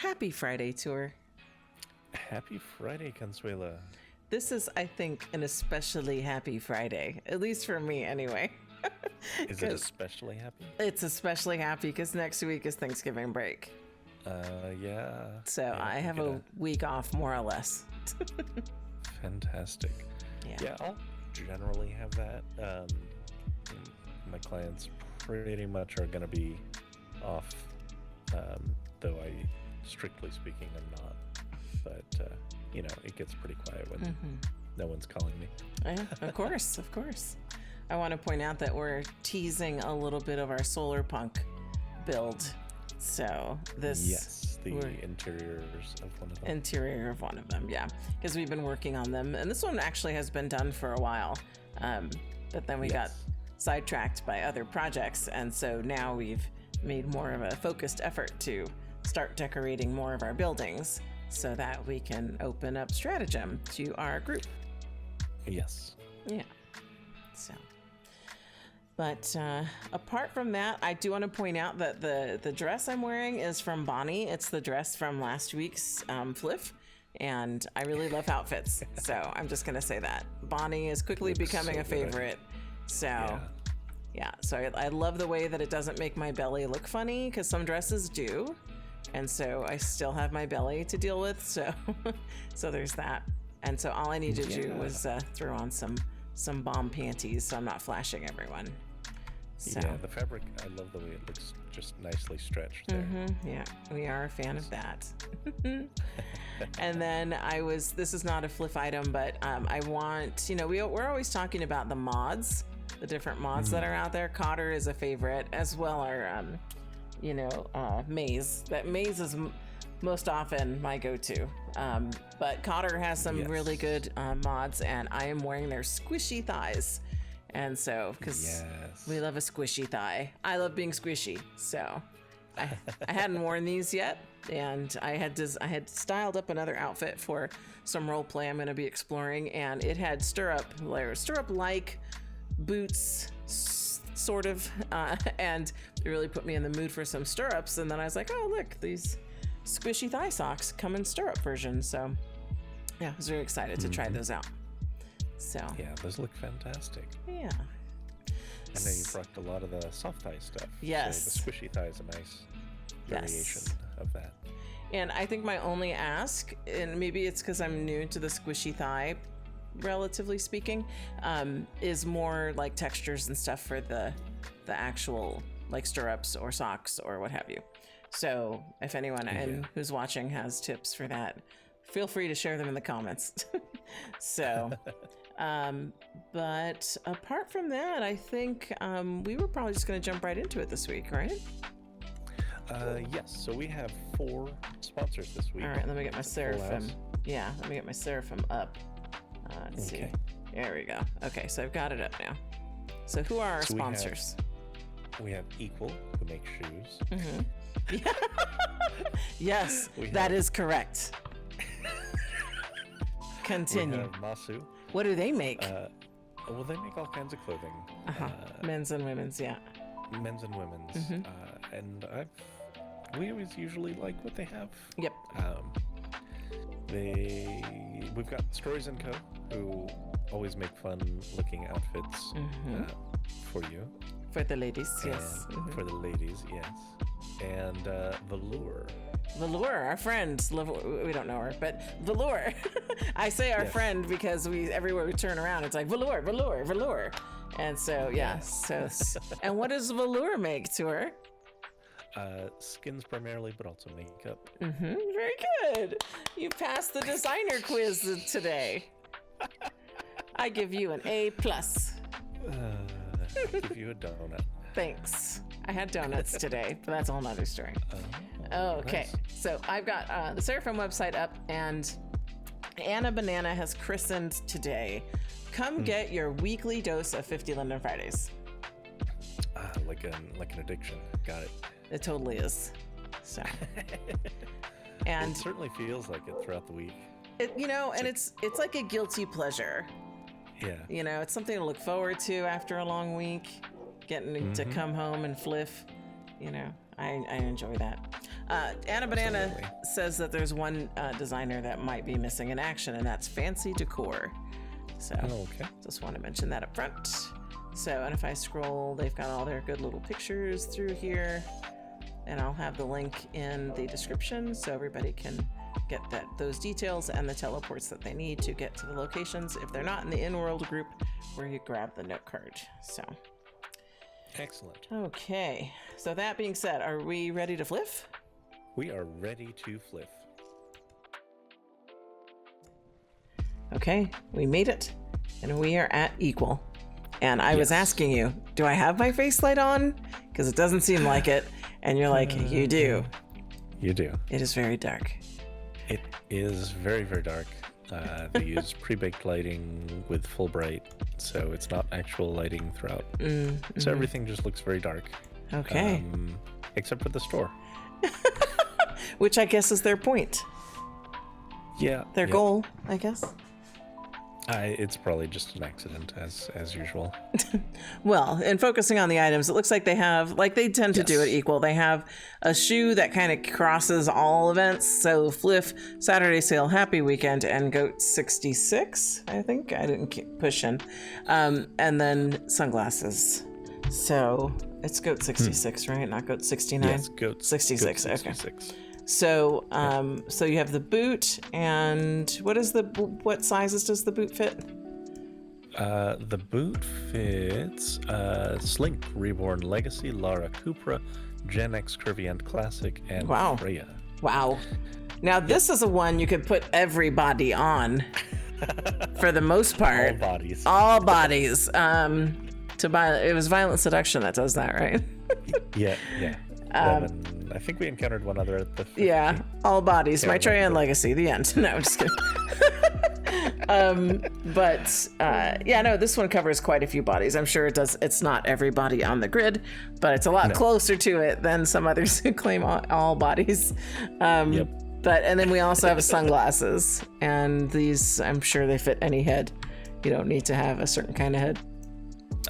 Happy Friday, Tour. Happy Friday, Consuela. This is, I think, an especially happy Friday, at least for me anyway. Is it especially happy? It's especially happy because next week is Thanksgiving break. Yeah. So yeah, I have a week off, more or less. Fantastic. Yeah, I'll generally have that. My clients pretty much are going to be off, though I, strictly speaking, am not. But, it gets pretty quiet when no one's calling me. Yeah, of course. I want to point out that we're teasing a little bit of our solar punk build. So this... Yes, the interiors of one of them. Interior of one of them, yeah. Because we've been working on them. And this one actually has been done for a while. But then we got sidetracked by other projects. And so now we've made more of a focused effort to start decorating more of our buildings so that we can open up Stratagem to our group. Yes. Yeah. So... But apart from that, I do want to point out that the dress I'm wearing is from Bonnie. It's the dress from last week's FLF, and I really love outfits. So I'm just going to say that. Bonnie is quickly becoming a favorite. So, so I love the way that it doesn't make my belly look funny, because some dresses do. And so I still have my belly to deal with. So, so there's that. And so all I needed to do was throw on some bomb panties so I'm not flashing everyone. So. Yeah, the fabric, I love the way it looks just nicely stretched there. Yeah, we are a fan of that. And then this is not a FLF item, but I want, we're always talking about the mods, the different mods that are out there. Cotter is a favorite, as well our, Maze. That Maze is most often my go-to. But Cotter has some really good mods, and I am wearing their squishy thighs. And so, because we love a squishy thigh. I love being squishy. So I hadn't worn these yet, and I had styled up another outfit for some role play I'm going to be exploring, and it had stirrup-like boots, sort of, and it really put me in the mood for some stirrups. And then I was like, oh, look, these squishy thigh socks come in stirrup version. So yeah, I was very excited to try those out. So yeah, those look fantastic. Yeah. I know you've rocked a lot of the soft thigh stuff. Yes. So the squishy thigh is a nice variation of that. And I think my only ask, and maybe it's because I'm new to the squishy thigh, relatively speaking, is more like textures and stuff for the actual like stirrups or socks or what have you. So if anyone who's watching has tips for that, feel free to share them in the comments. So, but apart from that, I think we were probably just going to jump right into it this week, right? Yes. So we have 4 sponsors this week. All right, let me get my Seraphim. Yeah, let me get my Seraphim up. Let's see. There we go. Okay, so I've got it up now. So who are our sponsors? We have Equal, who makes shoes. Yes, that is correct. Continue. We have Mossu. What do they make? Well, they make all kinds of clothing. Men's and women's, Men's and women's. And we always usually like what they have. Yep. We've got Stories & Co., who always make fun-looking outfits for you. For the ladies, yes. For the ladies, yes. And Velour. Velour, our friend. We don't know her, but Velour. I say our friend because everywhere we turn around, it's like Velour, Velour, Velour. And so, and what does Velour make to her? Skins primarily, but also makeup. Very good. You passed the designer quiz today. I give you an A+. I'll give you a donut. Thanks. I had donuts today, but that's a whole nother story. Okay, nice. So I've got the Seraphim website up, and Anna Banana has christened today. Come get your weekly dose of 50 London Fridays. Like an addiction. Got it. It totally is. So, and it certainly feels like it throughout the week. And it's like a guilty pleasure. Yeah. It's something to look forward to after a long week. Getting to come home and FLF. I enjoy that. Anna Banana Absolutely. says that there's one designer that might be missing in action, and that's Fancy Decor. So Okay. just want to mention that up front. So, and if I scroll, they've got all their good little pictures through here, and I'll have the link in the description so everybody can get those details and the teleports that they need to get to the locations if they're not in the in-world group where you grab the note card. So Excellent. okay, so that being said, are we ready to fliff? We are ready to fliff. Okay, we made it, and we are at equal. And I was asking you, do I have my face light on? Because it doesn't seem like it. And you're like, you do. You do. It is very dark. It is very, very dark. They use pre-baked lighting with full bright, so it's not actual lighting throughout. So everything just looks very dark. Okay. Except for the store. Which I guess is their point. Yeah. Their goal, I guess. It's probably just an accident, as usual. Well, in focusing on the items, it looks like they have, like they tend to do it equal. They have a shoe that kind of crosses all events. So Fliff, Saturday Sale, Happy Weekend, and Goat 66, I think. I didn't keep pushing. And then sunglasses. So it's Goat 66, right? Not Goat 69? Yes, Goat 66. Goat Okay. 66. So, so you have the boot, and what sizes does the boot fit? The boot fits Slink, Reborn, Legacy, Lara, Cupra, Gen X, Curvy, and Classic, and Freya. Wow. Now this is a one you could put everybody on, for the most part. All bodies. All bodies. To buy it was Violent Seduction that does that, right? Yeah. I think we encountered one other at the 50. Yeah, all bodies. Can't My Trey and remember. Legacy. The end. No, I'm just kidding. No, this one covers quite a few bodies. I'm sure it does. It's not every body on the grid, but it's a lot closer to it than some others who claim all bodies. Yep. And then we also have sunglasses, and these, I'm sure they fit any head. You don't need to have a certain kind of head.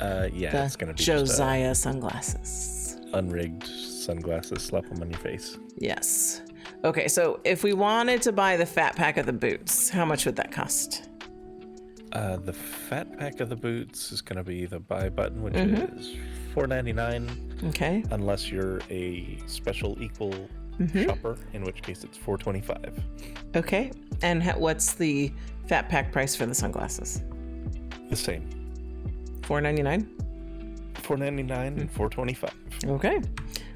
It's gonna be Josiah sunglasses. Unrigged sunglasses. Slap them on your face. Yes. Okay, so if we wanted to buy the fat pack of the boots, how much would that cost? The fat pack of the boots is going to be the buy button, which is $4.99. Okay. Unless you're a special equal shopper, in which case it's $4.25. Okay. And what's the fat pack price for the sunglasses? The same. $4.99? $4.99 and $4.25. Okay.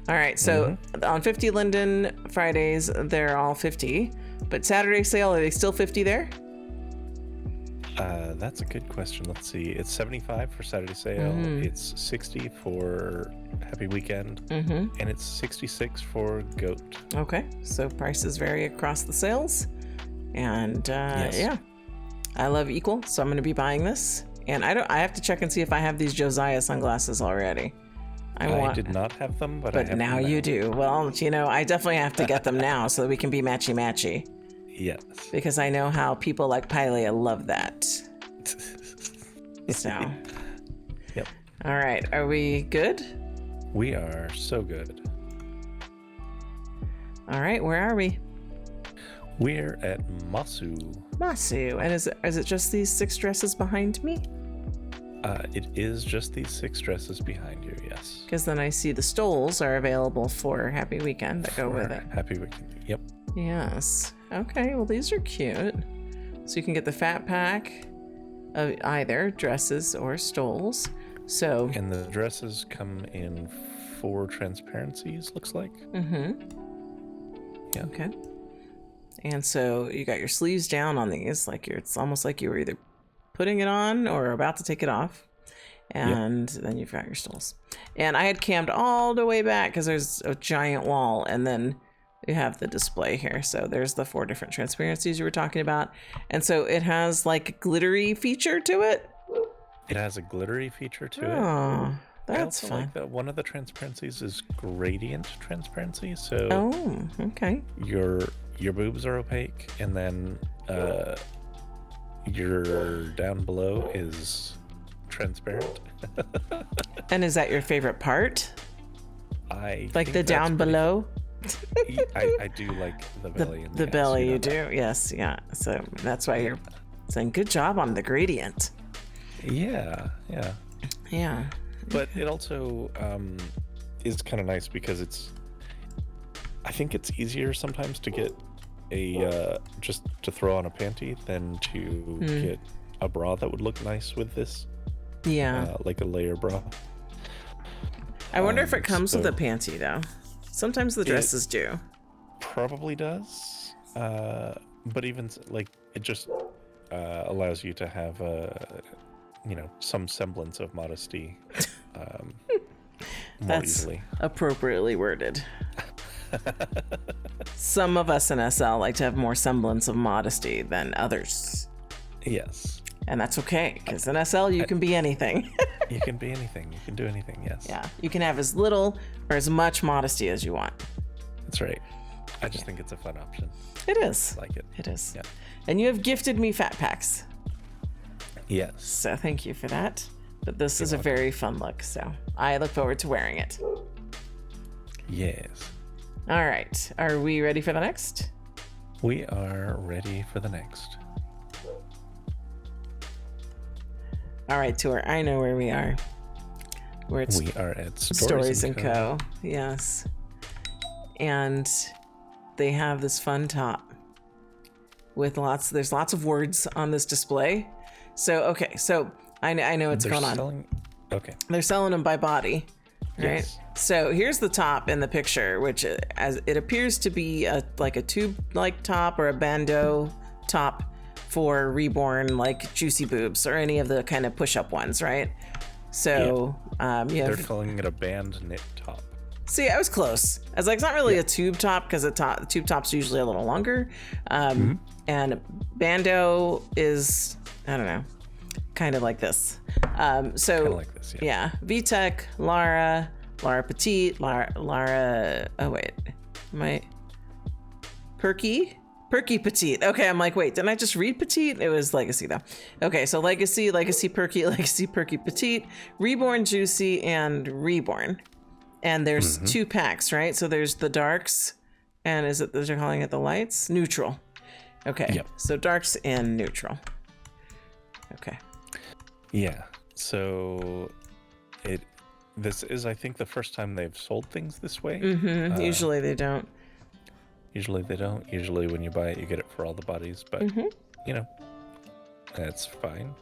All right. So on 50 Linden Fridays, they're all 50. But Saturday sale, are they still 50 there? That's a good question. Let's see. It's 75 for Saturday sale. It's 60 for Happy Weekend, and it's 66 for Goat. Okay. So prices vary across the sales. And yeah, I love equal, so I'm going to be buying this. And I have to check and see if I have these Josiah sunglasses already. I did not have them, but I have now them you do. Well, I definitely have to get them now so that we can be matchy-matchy. Yes. Because I know how people like Pylea love that. So. Yep. All right. Are we good? We are so good. All right. Where are we? We're at Mossu. Mossu. And is it just these 6 dresses behind me? It is just these 6 dresses behind you, yes. Because then I see the stoles are available for Happy Weekend that go with it. Happy Weekend. Yep. Yes. Okay. Well, these are cute. So you can get the fat pack of either dresses or stoles. So. And the dresses come in 4 transparencies, looks like. Yeah. Okay. And so you got your sleeves down on these, it's almost like you were either putting it on or about to take it off. And then you've got your stoles. And I had cammed all the way back because there's a giant wall, and then you have the display here. So there's the 4 different transparencies you were talking about. And so it has like a glittery feature to it. It has a glittery feature to it. Oh, that's I also fun. like that one of the transparencies is gradient transparency. So okay. your boobs are opaque, and then your down below is transparent. And is that your favorite part? I like think the that's down below? I do like the belly. The belly, you do, yes, yeah. So that's why you're saying good job on the gradient. Yeah. But it also is kind of nice because I think it's easier sometimes to get just to throw on a panty than to get a bra that would look nice with this. Yeah. Like a layer bra. I wonder if it comes with a panty though. Sometimes the dresses do. Probably does. But even like it just allows you to have some semblance of modesty more easily. Appropriately worded. Some of us in SL like to have more semblance of modesty than others. Yes. And that's okay, because in SL you can be anything. You can be anything. You can do anything, yes. Yeah. You can have as little or as much modesty as you want. That's right. I just think it's a fun option. It is. I like it. It is. Yeah. And you have gifted me fat packs. Yes. So thank you for that. But this is a very fun look, so I look forward to wearing it. Yes. All right. Are we ready for the next? We are ready for the next. All right, Tour. I know where we are. We are at Stories & Co. Yes. And they have this fun top with there's lots of words on this display. So I know what's going on. Okay. They're selling them by body, right? Yes. So here's the top in the picture, which as it appears to be like a tube-like top or a bandeau top for reborn, like juicy boobs or any of the kind of push-up ones, right? So they're calling it a band knit top. See, I was close. I was like, it's not really a tube top because the tube top's usually a little longer, and bandeau is, I don't know, kind of like this. Kind of like this, yeah. VTech, Lara Petite, Lara. Oh wait, Perky Petite. Okay, I'm like, wait, didn't I just read Petite? It was Legacy though. Okay, so Legacy Perky, Legacy Perky Petite, Reborn Juicy, and Reborn. And there's 2 packs, right? So there's the darks, and they're calling it the lights? Neutral. Okay. Yep. So darks and neutral. Okay. Yeah. So this is, I think, the first time they've sold things this way. Usually they don't. Usually they don't. Usually when you buy it, you get it for all the bodies, but that's fine.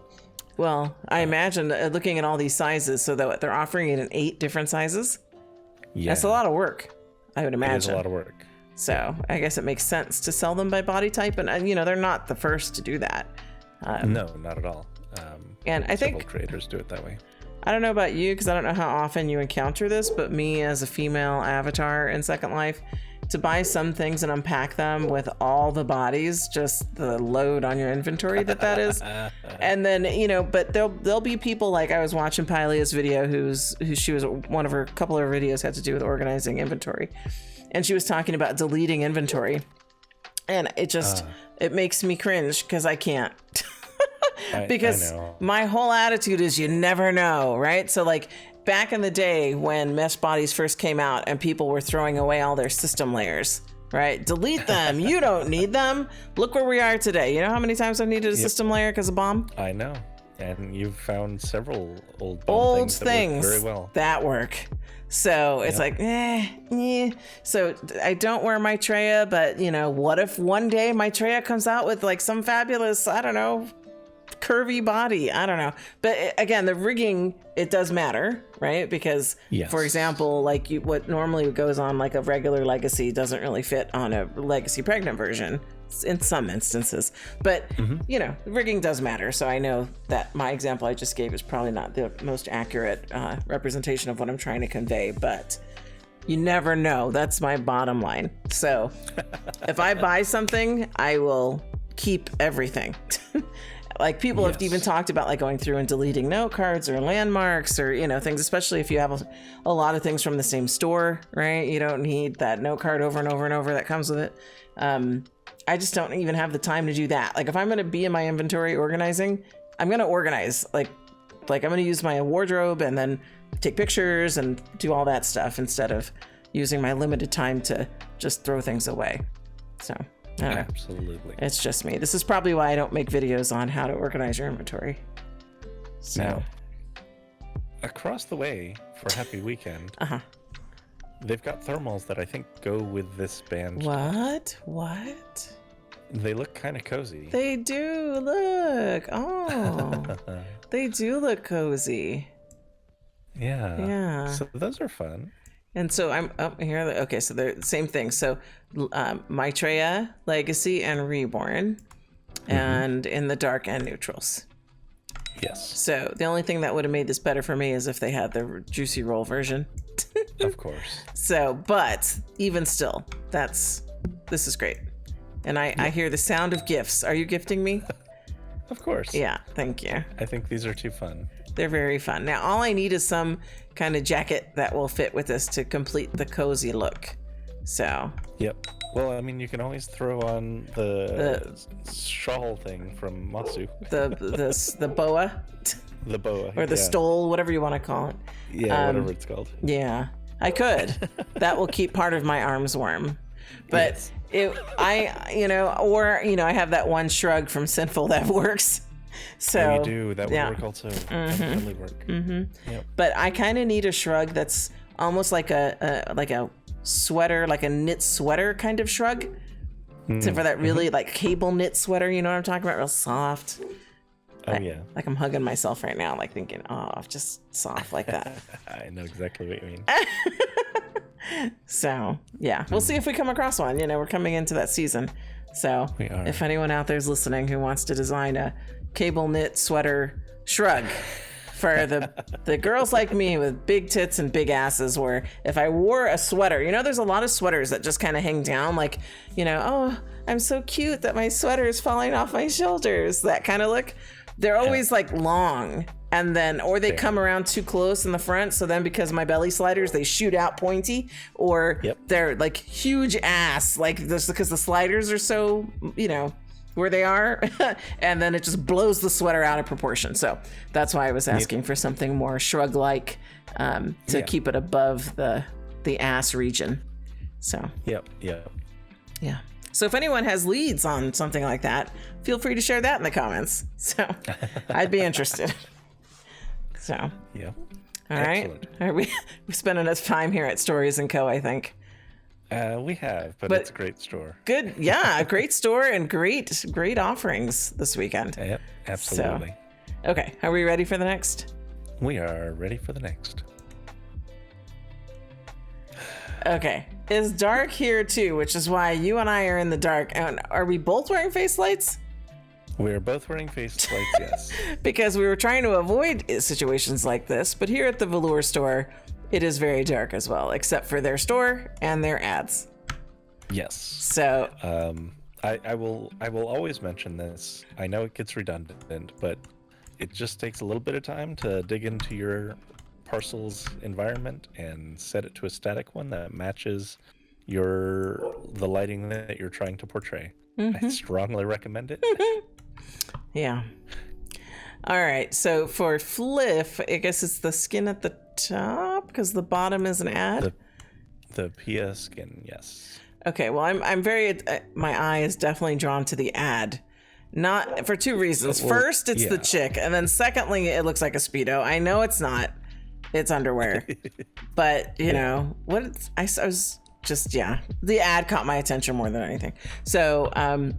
Well, I imagine looking at all these sizes, so that they're offering it in 8 different sizes. Yeah. That's a lot of work, I would imagine. It is a lot of work. So I guess it makes sense to sell them by body type, and they're not the first to do that. No, not at all. And I think creators do it that way. I don't know about you, because I don't know how often you encounter this, but me as a female avatar in Second Life, to buy some things and unpack them with all the bodies, just the load on your inventory that is. And then, but there'll be people, like I was watching Pylia's video, she was one of her couple of her videos had to do with organizing inventory. And she was talking about deleting inventory. And it makes me cringe because I can't. Because my whole attitude is you never know, right? So like back in the day when mesh bodies first came out and people were throwing away all their system layers, right? Delete them. You don't need them. Look where we are today. You know how many times I've needed a system layer because of bomb? I know. And you've found several old things that work very well. That work. So it's like, So I don't wear Maitreya, but what if one day Maitreya comes out with like some fabulous, I don't know, curvy body? I don't know. But again, the rigging, it does matter, right? Because for example, like what normally goes on like a regular Legacy doesn't really fit on a Legacy pregnant version in some instances, but rigging does matter. So I know that my example I just gave is probably not the most accurate representation of what I'm trying to convey, but you never know. That's my bottom line. So if I buy something, I will keep everything. Like people have even talked about like going through and deleting note cards or landmarks or things, especially if you have a lot of things from the same store, right? You don't need that note card over and over and over that comes with it. I just don't even have the time to do that. Like if I'm going to be in my inventory organizing, I'm going to organize like I'm going to use my wardrobe and then take pictures and do all that stuff instead of using my limited time to just throw things away. So, I don't know. Absolutely. It's just me. This is probably why I don't make videos on how to organize your inventory. So, now, across the way for Happy Weekend, they've got thermals that I think go with this band. What? They look kind of cozy. They do look. Oh, they do look cozy. Yeah. So those are fun. And so I'm up here. Okay, so they're the same thing. So Maitreya, Legacy, and Reborn, and in the dark and neutrals. Yes. So the only thing that would have made this better for me is if they had the Juicy Roll version. Of course. So, but even still, this is great. And I hear the sound of gifts. Are you gifting me? Of course. Yeah, thank you. I think these are too fun. They're very fun. Now, all I need is some kind of jacket that will fit with this to complete the cozy look. So. Yep. Well, I mean, you can always throw on the shawl thing from Mossu. The boa. The boa. Or the stole, whatever you want to call it. Yeah, whatever it's called. Yeah, I could. That will keep part of my arms warm. But I have that one shrug from Sinful that works. So you do. That would work also. That would totally work. Yep. But I kind of need a shrug that's almost like a sweater, like a knit sweater kind of shrug. So for that really like cable knit sweater, you know what I'm talking about? Real soft. Yeah. Like I'm hugging myself right now, like thinking, oh, just soft like that. I know exactly what you mean. So yeah, we'll see if we come across one. We're coming into that season. So we are. If anyone out there's listening who wants to design a cable knit sweater shrug for the girls like me with big tits and big asses, where if I wore a sweater, there's a lot of sweaters that just kind of hang down, like, oh, I'm so cute that my sweater is falling off my shoulders, that kind of look. They're always like long, and then, or they come around too close in the front. So then because of my belly sliders, they shoot out pointy, or they're like huge ass, like this, because the sliders are so, where they are. And then it just blows the sweater out of proportion. So that's why I was asking for something more shrug-like, to keep it above the ass region. So. Yeah. So if anyone has leads on something like that, feel free to share that in the comments. So I'd be interested. So. Yeah. All right. We spent enough time here at Stories & Co, I think. We have, but it's a great store. Good. Yeah. Great store and great offerings this weekend. Yep. Absolutely. So, okay. Are we ready for the next? We are ready for the next. Okay. It's dark here too, which is why you and I are in the dark. And are we both wearing face lights? We're both wearing face lights, yes. Because we were trying to avoid situations like this, but here at the Velour store, it is very dark as well, except for their store and their ads. Yes. So I will always mention this. I know it gets redundant, but it just takes a little bit of time to dig into your parcel's environment and set it to a static one that matches the lighting that you're trying to portray. I strongly recommend it. Yeah. All right. So for FLF, I guess it's the skin at the top because the bottom is an ad. The Pia skin, yes. Okay. Well, I'm very. My eye is definitely drawn to the ad. Not for two reasons. First, it's the chick, and then secondly, it looks like a Speedo. I know it's not. It's underwear. But I was just the ad caught my attention more than anything. So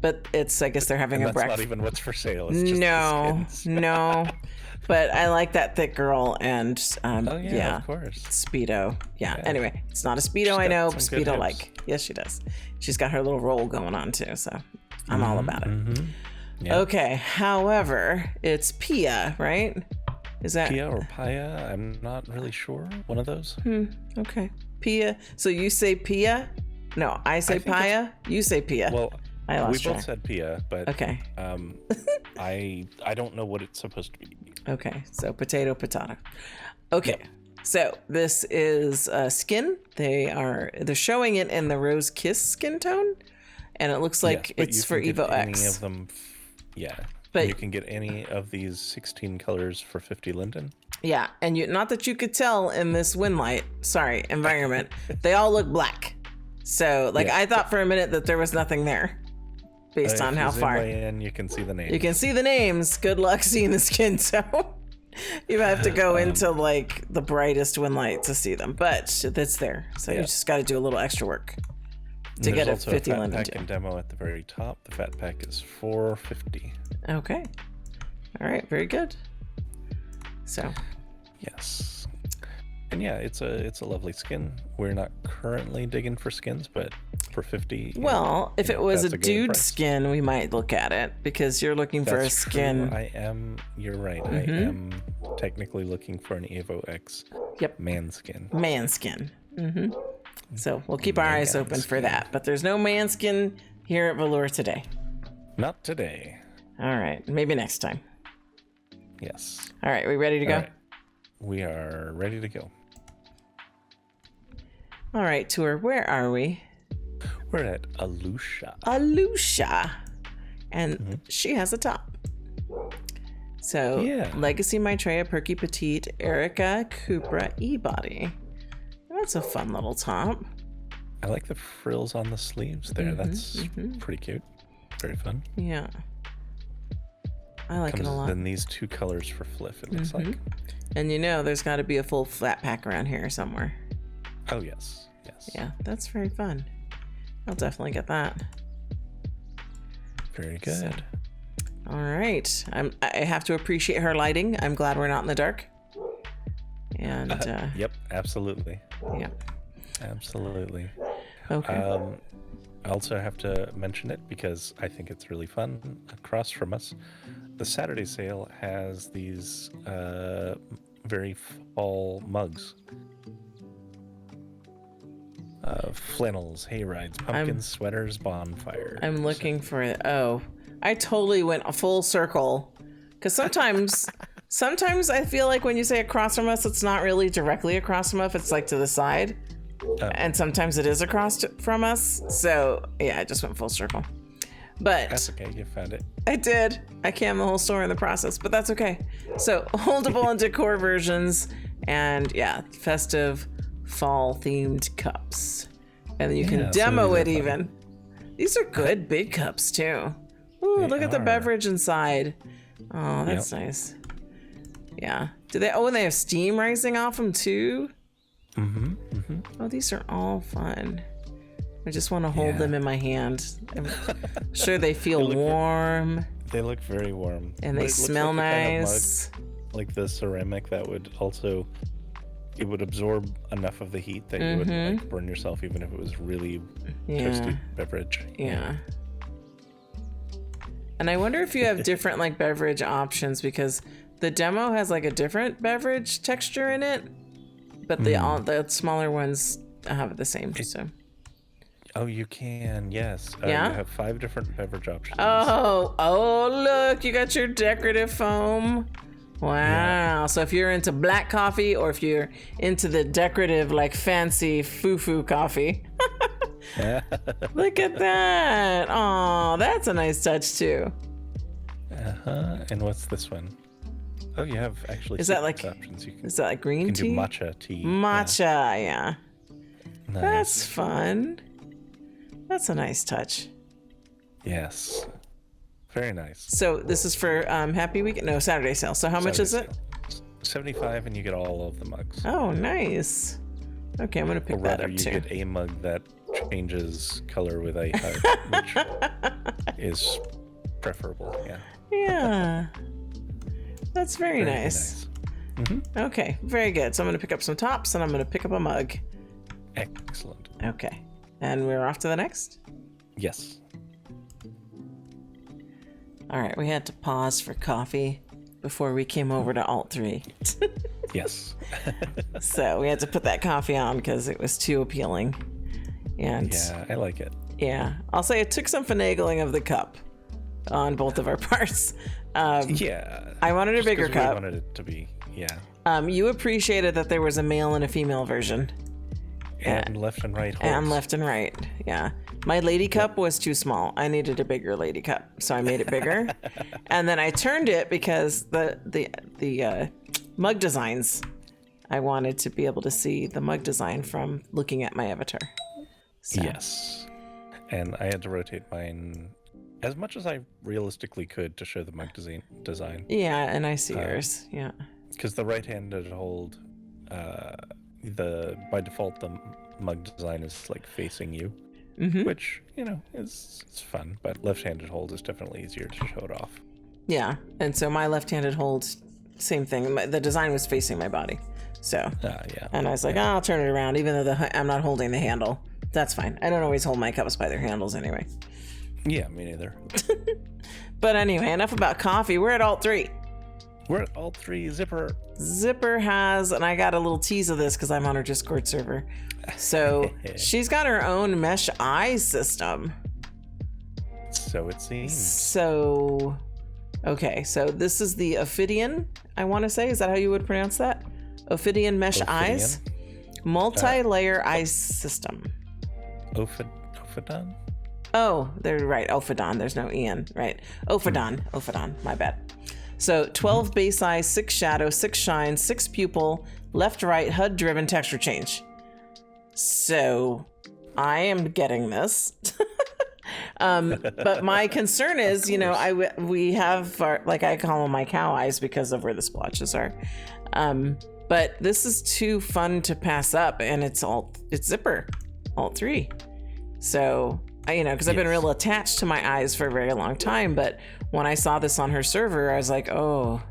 but it's, I guess they're having a breakfast. Not even what's for sale. It's just no. But I like that thick girl and of course. Speedo. Yeah. Anyway, it's not a Speedo, I know. Speedo like. Yes, she does. She's got her little roll going on too, so I'm all about it. Yeah. Okay. However, it's Pia, right? Is that Pia or Pia? I'm not really sure. One of those. Okay. Pia. So you say Pia? No, I say Pia. You say Pia. Well, we both said Pia, but okay. I don't know what it's supposed to be. Okay. So potato. Okay. Yep. So this is skin. They're showing it in the Rose Kiss skin tone, and it looks like it's for Evo X. Any of them, but you can get any of these 16 colors for 50 linden. Yeah, and not that you could tell in this environment, they all look black. So, like, I thought for a minute that there was nothing there, based on how far. In, you can see the names. You can see the names. Good luck seeing the skin. So, you have to go into like the brightest wind light to see them, but it's there. So you just got to do a little extra work to get a 50 London pack and demo at the very top. The fat pack is $4.50. Okay. All right. Very good. So. Yes. And yeah, it's a lovely skin. We're not currently digging for skins, but for 50. Well, if it was a dude skin, we might look at it because you're looking for a skin. You're right. I am technically looking for an Evo X man skin. Man skin. So we'll keep our eyes open for that. But there's no man skin here at Velour today. Not today. All right. Maybe next time. Yes. All right. We ready to go? Right. We are ready to go. All right, Tour. Where are we? We're at Aleutia. Aleutia. And she has a top. So, Legacy Maitreya, Perky Petite, Erica, Cupra, E-Body. That's a fun little top. I like the frills on the sleeves there. That's pretty cute. Very fun. Yeah. I like it a lot. Then these two colors for FLF, it looks like. And there's got to be a full flat pack around here somewhere. Oh, yes. Yes. Yeah, that's very fun. I'll definitely get that. Very good. So, all right. I have to appreciate her lighting. I'm glad we're not in the dark. And yep, absolutely. Yep. Absolutely. Okay. I also have to mention it because I think it's really fun. Across from us, the Saturday sale has these very fall mugs. Flannels, hay rides, pumpkins, sweaters, bonfires. I'm looking for it. Oh, I totally went a full circle. Because sometimes I feel like when you say across from us, it's not really directly across from us. It's like to the side. Oh. And sometimes it is across from us. So, yeah, I just went full circle. But that's okay. You found it. I did. I cammed the whole store in the process, but that's okay. So, holdable and decor versions. And, yeah, festive fall-themed cups. And then you can demo it even. These are good big cups, too. Ooh, look at the beverage inside. Oh, that's nice. Yeah. Do they? Oh, and they have steam rising off them, too? Oh, these are all fun. I just want to hold them in my hand. I'm sure they feel warm. They look very warm. And they smell nice. Kind of mug, like the ceramic that would also, it would absorb enough of the heat that you wouldn't like burn yourself even if it was really toasty beverage. Yeah. And I wonder if you have different like beverage options because the demo has like a different beverage texture in it. But the smaller ones have the same. Oh, you can, yes. You have 5 different beverage options. Oh, look, you got your decorative foam. Wow. Yeah. So if you're into black coffee or if you're into the decorative, like fancy foo-foo coffee. Look at that. Oh, that's a nice touch too. And what's this one? Oh, you have actually is that like options. Is that like green tea? You can do matcha tea. Matcha, yeah. Nice. That's fun. That's a nice touch. Yes. Very nice. So this is for Happy Weekend? No, Saturday sale. So how much is it? $75 and you get all of the mugs. Oh, nice. Okay, I'm going to pick that up too. You get a mug that changes color with a which is preferable, Yeah. That's very nice. Okay, very good. So I'm going to pick up some tops and I'm going to pick up a mug. Excellent. Okay. And we're off to the next? Yes. All right, we had to pause for coffee before we came over to Alt 3. Yes. So we had to put that coffee on because it was too appealing. And yeah, I like it. Yeah. I'll say it took some finagling of the cup on both of our parts. I wanted a bigger cup. I wanted it to be, you appreciated that there was a male and a female version. And left and right holds. And left and right, yeah. My lady cup was too small. I needed a bigger lady cup, so I made it bigger. And then I turned it because the mug designs. I wanted to be able to see the mug design from looking at my avatar. So. Yes. And I had to rotate mine as much as I realistically could to show the mug design. Yeah, and I see yours. Yeah. Because the right-handed hold, by default, the mug design is like facing you, which, is fun. But left-handed hold is definitely easier to show it off. Yeah, and so my left-handed hold, same thing. The design was facing my body. So, yeah. And I was like, I'll turn it around, even though I'm not holding the handle. That's fine. I don't always hold my cups by their handles anyway. Yeah, me neither. But anyway, enough about coffee. We're at alt 3. We're at alt 3. Zipper has, and I got a little tease of this because I'm on her Discord server. So she's got her own mesh eye system. So it seems. So, okay. So this is the Ophidian, I want to say. Is that how you would pronounce that? Ophidian mesh eyes. Multi-layer eye system. Ophidian? Oh, they're right. Ophidian. There's no Ian. Right. Ophidian. My bad. So 12 base eye, 6 shadow, 6 shine, 6 pupil, left, right, HUD driven texture change. So I am getting this. But my concern is, we have our, like I call them my cow eyes because of where the splotches are. But this is too fun to pass up, and it's Zipper, alt 3. So, because I've been real attached to my eyes for a very long time, but when I saw this on her server, I was like, oh,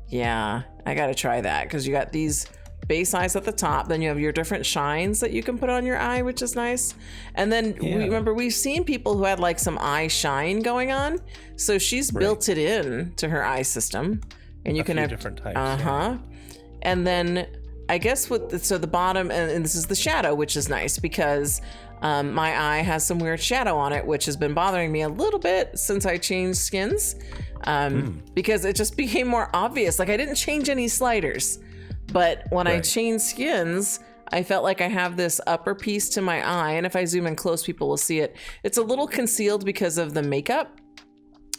yeah, I got to try that, because you got these base eyes at the top, then you have your different shines that you can put on your eye, which is nice. And then we've seen people who had like some eye shine going on, so she's built it in to her eye system, and you can have different types. And then I guess the bottom, and this is the shadow, which is nice because my eye has some weird shadow on it, which has been bothering me a little bit since I changed skins, because it just became more obvious. Like I didn't change any sliders, but when I changed skins, I felt like I have this upper piece to my eye, and if I zoom in close, people will see it. It's a little concealed because of the makeup,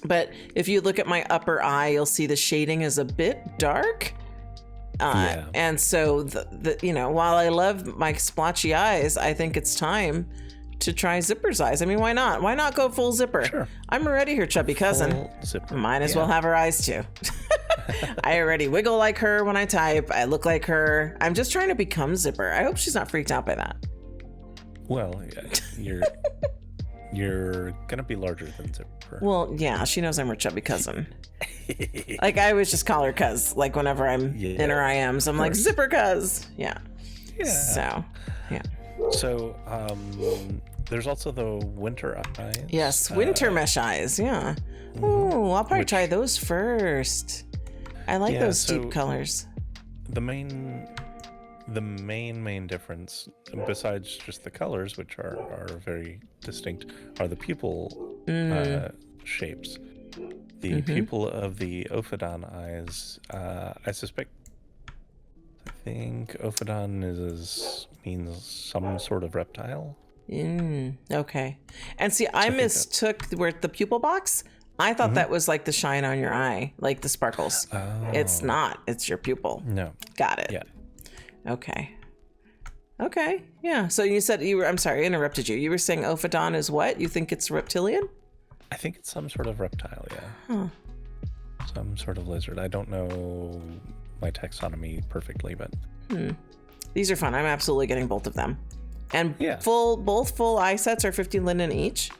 but if you look at my upper eye, you'll see the shading is a bit dark. And so while I love my splotchy eyes, I think it's time to try Zipper's eyes. I mean, why not? Why not go full Zipper? Sure. I'm already her chubby cousin. Might as well have her eyes too. I already wiggle like her when I type. I look like her. I'm just trying to become Zipper. I hope she's not freaked out by that. Well, you're gonna be larger than Zipper. Well, yeah, she knows I'm her chubby cousin. Like I always just call her cuz, like whenever I'm in her IMs, I'm like Zipper cuz. Yeah. So, yeah. So, there's also the winter eyes. Yes, winter mesh eyes. Yeah. Oh, I'll probably try those first. I like those deep colors. The main difference, besides just the colors, which are very distinct, are the pupil shapes. The pupil of the Ophidian eyes, I think Ophidian means some sort of reptile. Okay. And see, I mistook where the pupil box. I thought that was like the shine on your eye, like the sparkles. Oh. It's not. It's your pupil. No. Got it. Yeah. Okay. Yeah. So you said I'm sorry, I interrupted you. You were saying Ophidian is what? You think it's reptilian? I think it's some sort of reptile, yeah. Some sort of lizard. I don't know my taxonomy perfectly, but... These are fun. I'm absolutely getting both of them. And both full eye sets are 50 linen each?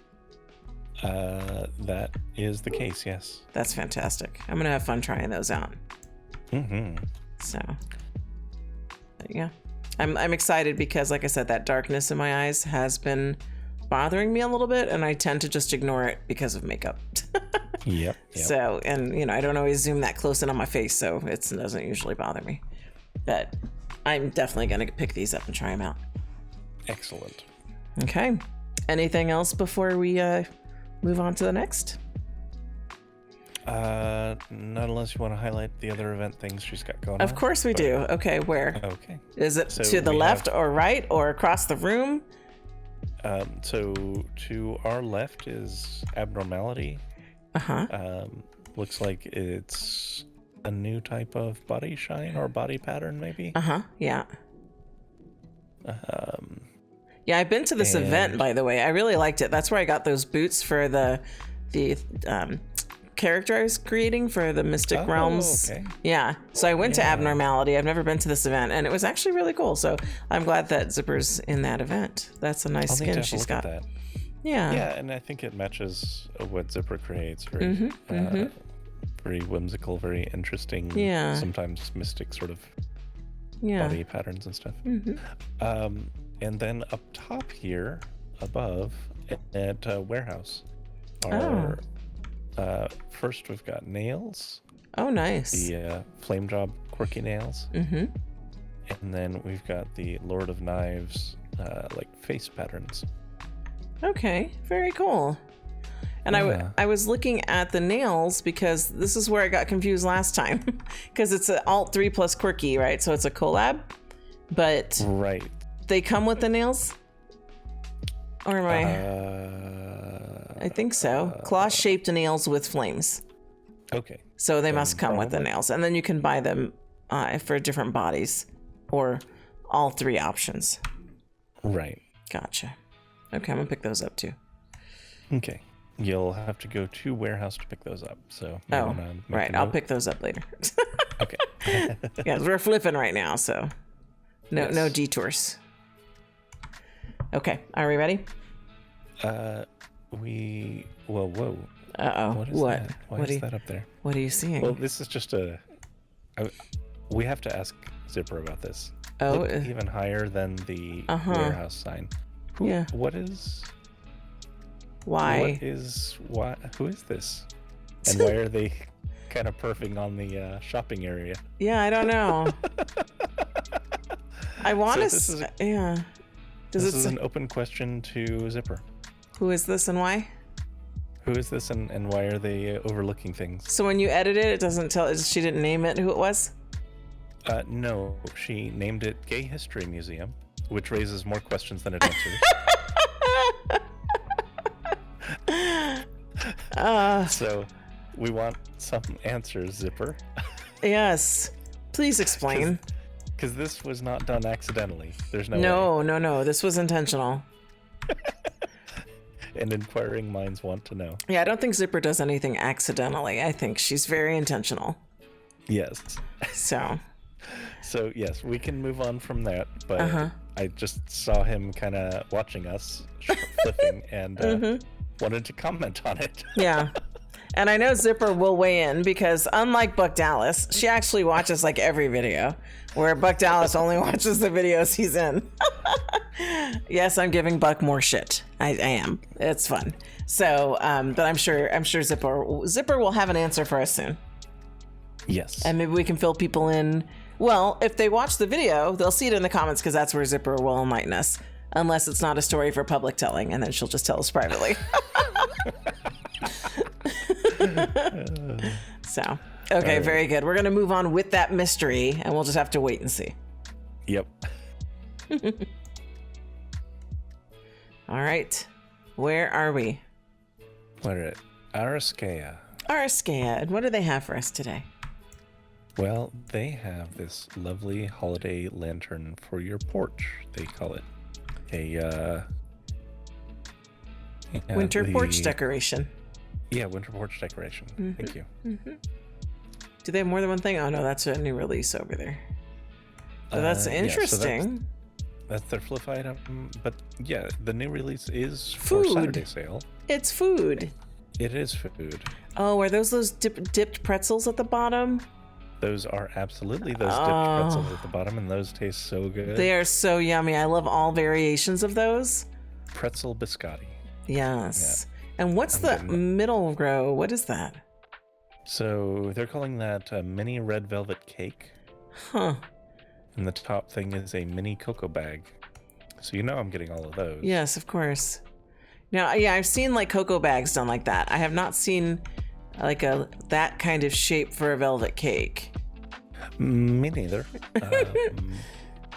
That is the case, yes. That's fantastic. I'm going to have fun trying those out. So, yeah. I'm excited because, like I said, that darkness in my eyes has been bothering me a little bit, and I tend to just ignore it because of makeup. Yep. So, and I don't always zoom that close in on my face, so it doesn't usually bother me. But I'm definitely going to pick these up and try them out. Excellent. Okay. Anything else before we move on to the next? Not unless you want to highlight the other event things she's got going on. Of course we do. Okay, where? Okay. Is it to the left or right or across the room? So to our left is Abnormality. Uh-huh. Looks like it's a new type of body shine or body pattern, maybe. Yeah. Yeah, I've been to this event, by the way. I really liked it. That's where I got those boots for the character I was creating for the Mystic Realms. Okay. Yeah. So I went to Abnormality. I've never been to this event, and it was actually really cool. So I'm glad that Zipper's in that event. That's a nice skin she's got. That. Yeah. Yeah, and I think it matches what Zipper creates. Very, very whimsical, very interesting. Yeah. Sometimes mystic sort of body patterns and stuff. And then up top here, above at Warehouse, are first we've got nails. Oh, nice. The Flame Job quirky nails. And then we've got the Lord of Knives like face patterns. Okay, very cool. And I was looking at the nails because this is where I got confused last time because it's an Alt 3 plus quirky, right? So it's a collab, but they come with the nails? Or am I think so. Claw-shaped nails with flames. Okay. So they must come with the nails. And then you can buy them for different bodies or all 3 options. Right. Gotcha. Okay, I'm going to pick those up too. Okay. You'll have to go to Warehouse to pick those up. So right. I'll pick those up later. Okay. Yeah, we're flipping right now, so no detours. Okay, are we ready? Whoa. Uh-oh. What? Why is that up there? What are you seeing? Well, this is just we have to ask Zipper about this. Look even higher than the Warehouse sign. What is... Why? Who is this? And why are they kind of perfing on the shopping area? Yeah, I don't know. I want to... This is an open question to Zipper. Who is this and why? Who is this and why are they overlooking things? So when you edit it, it doesn't tell... She didn't name it who it was? No, she named it Gay History Museum, which raises more questions than it answers. So we want some answers, Zipper. Yes. Please explain. Because this was not done accidentally. There's no way. No. This was intentional. And inquiring minds want to know. Yeah, I don't think Zipper does anything accidentally. I think she's very intentional. Yes. So yes, we can move on from that. But I just saw him kind of watching us flipping and wanted to comment on it. Yeah. And I know Zipper will weigh in because unlike Buck Dallas, she actually watches like every video, where Buck Dallas only watches the videos he's in. Yes, I'm giving Buck more shit. I am. It's fun. So, but I'm sure Zipper will have an answer for us soon. Yes. And maybe we can fill people in. Well, if they watch the video, they'll see it in the comments because that's where Zipper will enlighten us. Unless it's not a story for public telling, and then she'll just tell us privately. So, okay, very good. We're going to move on with that mystery, and we'll just have to wait and see. Yep. All right. Where are we? We're at Ariskea. Ariskea. And what do they have for us today? Well, they have this lovely holiday lantern for your porch, they call it. Winter porch decoration. Yeah, winter porch decoration. Thank you. Do they have more than one thing? Oh no, that's a new release over there. So that's interesting. Yeah, so that's their flip item. But yeah, the new release is for Saturday sale. It's food. It is food. Oh, are those dipped pretzels at the bottom? Those are absolutely those dipped pretzels at the bottom, and those taste so good. They are so yummy. I love all variations of those. Pretzel biscotti. Yes. Yeah. And what's the middle row? What is that? So they're calling that a mini red velvet cake. Huh. And the top thing is a mini cocoa bag. So you know I'm getting all of those. Yes, of course. Now, yeah, I've seen like cocoa bags done like that. I have not seen like that kind of shape for a velvet cake. Me neither.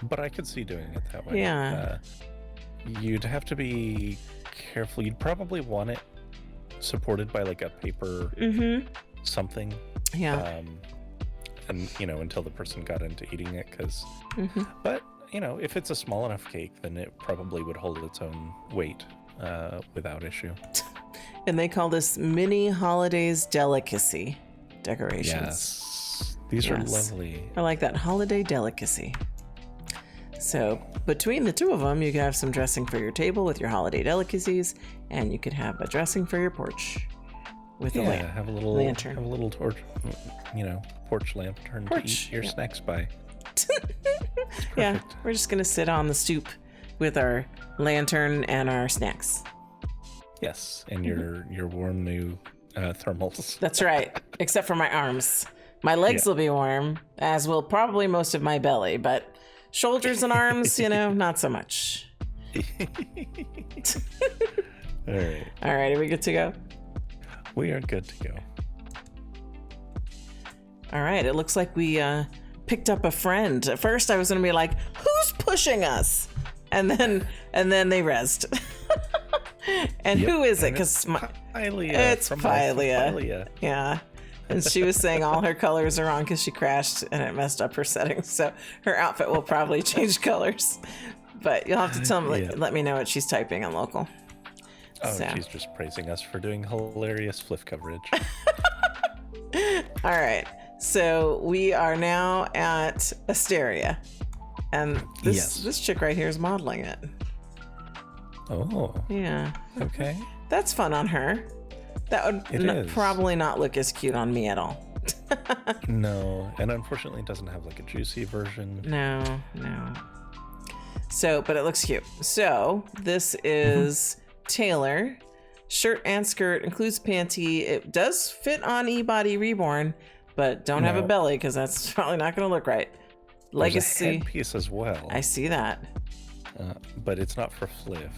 But I could see doing it that way. Yeah. You'd have to be careful. You'd probably want it supported by like a paper something. Yeah. and until the person got into eating it, because but if it's a small enough cake, then it probably would hold its own weight without issue. And they call this mini holidays delicacy decorations. Yes, these are lovely. I like that, holiday delicacy. So between the two of them, you could have some dressing for your table with your holiday delicacies, and you could have a dressing for your porch with a lamp. Have a little lantern. Have a little torch, porch lantern to eat your snacks by. Yeah, we're just gonna sit on the stoop with our lantern and our snacks. Yes, and your warm new thermals. That's right, except for my arms. My legs will be warm, as will probably most of my belly, but shoulders and arms, not so much. All right. All right, are we good to go? We are good to go. All right, it looks like we picked up a friend. At first I was gonna be like, who's pushing us? And then they rezzed. And who is it? Because it's Pylia. Yeah. And she was saying all her colors are wrong because she crashed and it messed up her settings. So her outfit will probably change colors. But you'll have to tell me, let me know what she's typing on local. Oh, she's just praising us for doing hilarious FLF coverage. All right. So we are now at Asteria. And this chick right here is modeling it. Oh. Yeah. Okay. That's fun on her. That would probably not look as cute on me at all. No. And unfortunately it doesn't have like a juicy version. No. So, but it looks cute. So this is Taylor. Shirt and skirt, includes panty. It does fit on eBody Reborn, but don't have a belly because that's probably not going to look right. Legacy. There's a headpiece as well. I see that. But it's not for FLF.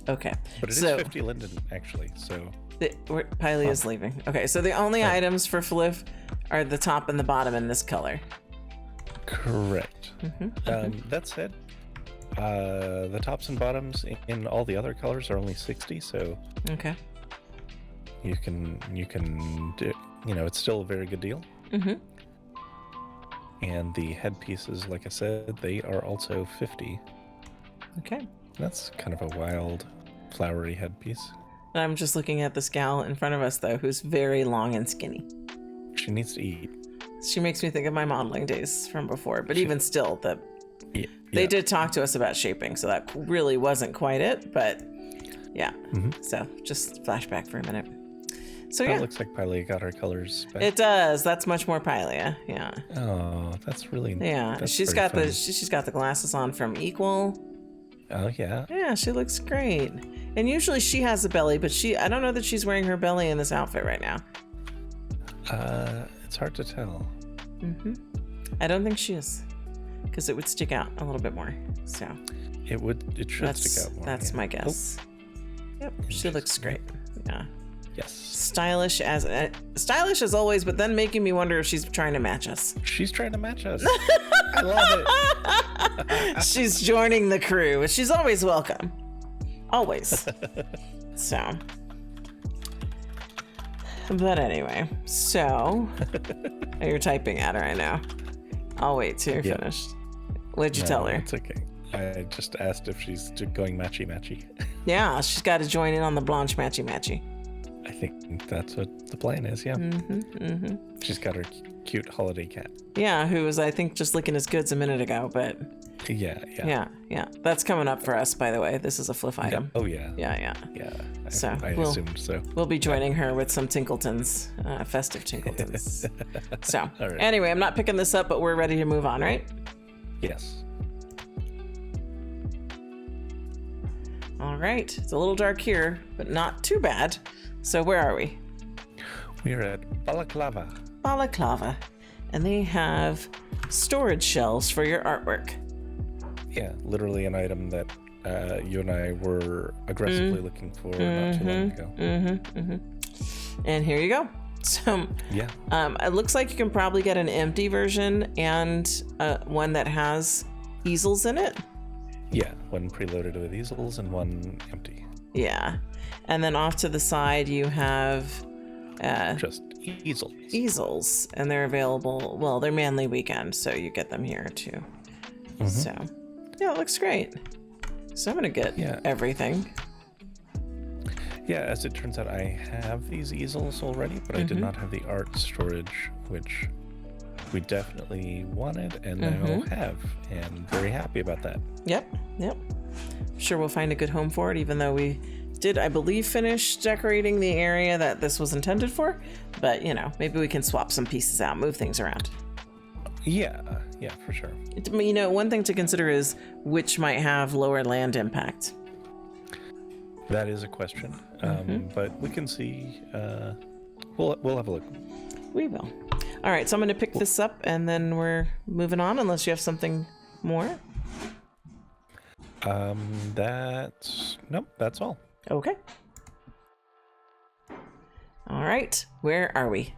Okay. But it is 50 Linden, actually, so... Pylia is leaving. Okay, so the only items for FLF are the top and the bottom in this color. Correct. That said, the tops and bottoms in all the other colors are only 60, so... Okay. You can do... it's still a very good deal. And the headpieces, like I said, they are also 50. Okay. That's kind of a wild, flowery headpiece. I'm just looking at this gal in front of us, though, who's very long and skinny. She needs to eat. She makes me think of my modeling days from before, but even still, they did talk to us about shaping, so that really wasn't quite it, but yeah. So just flashback for a minute. So It looks like Pylia got her colors back. It does. That's much more Pylia. Yeah. Oh, that's really she's got the glasses on from Equal. Oh yeah. Yeah, she looks great. And usually she has a belly, but I don't know that she's wearing her belly in this outfit right now. It's hard to tell. I don't think she is, because it would stick out a little bit more. So it should stick out more. That's my guess. Yep, she looks great. Yeah. Yes. Stylish as always, but then making me wonder if she's trying to match us. She's trying to match us. I love it. She's joining the crew. She's always welcome. Always. So. But anyway, you're typing at her, I know. I'll wait till you're finished. What'd you tell her? It's okay. I just asked if she's going matchy-matchy. Yeah, she's got to join in on the Blanche matchy-matchy. I think that's what the plan is, yeah. She's got her cute holiday cat. Yeah, who was, I think, just licking his goods a minute ago, but... Yeah. That's coming up for us, by the way. This is a FLF item. Oh, yeah. Yeah. I assumed so. We'll be joining her with some Tinkletons, festive Tinkletons. So, right. Anyway, I'm not picking this up, but we're ready to move on, right? Yes. All right. It's a little dark here, but not too bad. So where are we? We're at BALACLAVA. BALACLAVA. And they have storage shelves for your artwork. Yeah, literally an item that you and I were aggressively looking for not too long ago. And here you go. So it looks like you can probably get an empty version and one that has easels in it. Yeah, one preloaded with easels and one empty. Yeah. And then off to the side you have just Easels. And they're available. Well, they're Manly Weekend, so you get them here too. So, yeah, it looks great. So I'm gonna get everything. Yeah, as it turns out, I have these easels already, but I did not have the art storage, which we definitely wanted and now have, and very happy about that. Yep. Sure, we'll find a good home for it, even though we did, I believe, finish decorating the area that this was intended for. But, you know, maybe we can swap some pieces out, move things around. Yeah, for sure. You know, one thing to consider is which might have lower land impact. That is a question, but we can see. We'll have a look. We will. All right, so I'm going to pick this up, and then we're moving on, unless you have something more. That's all. Okay. All right, where are we?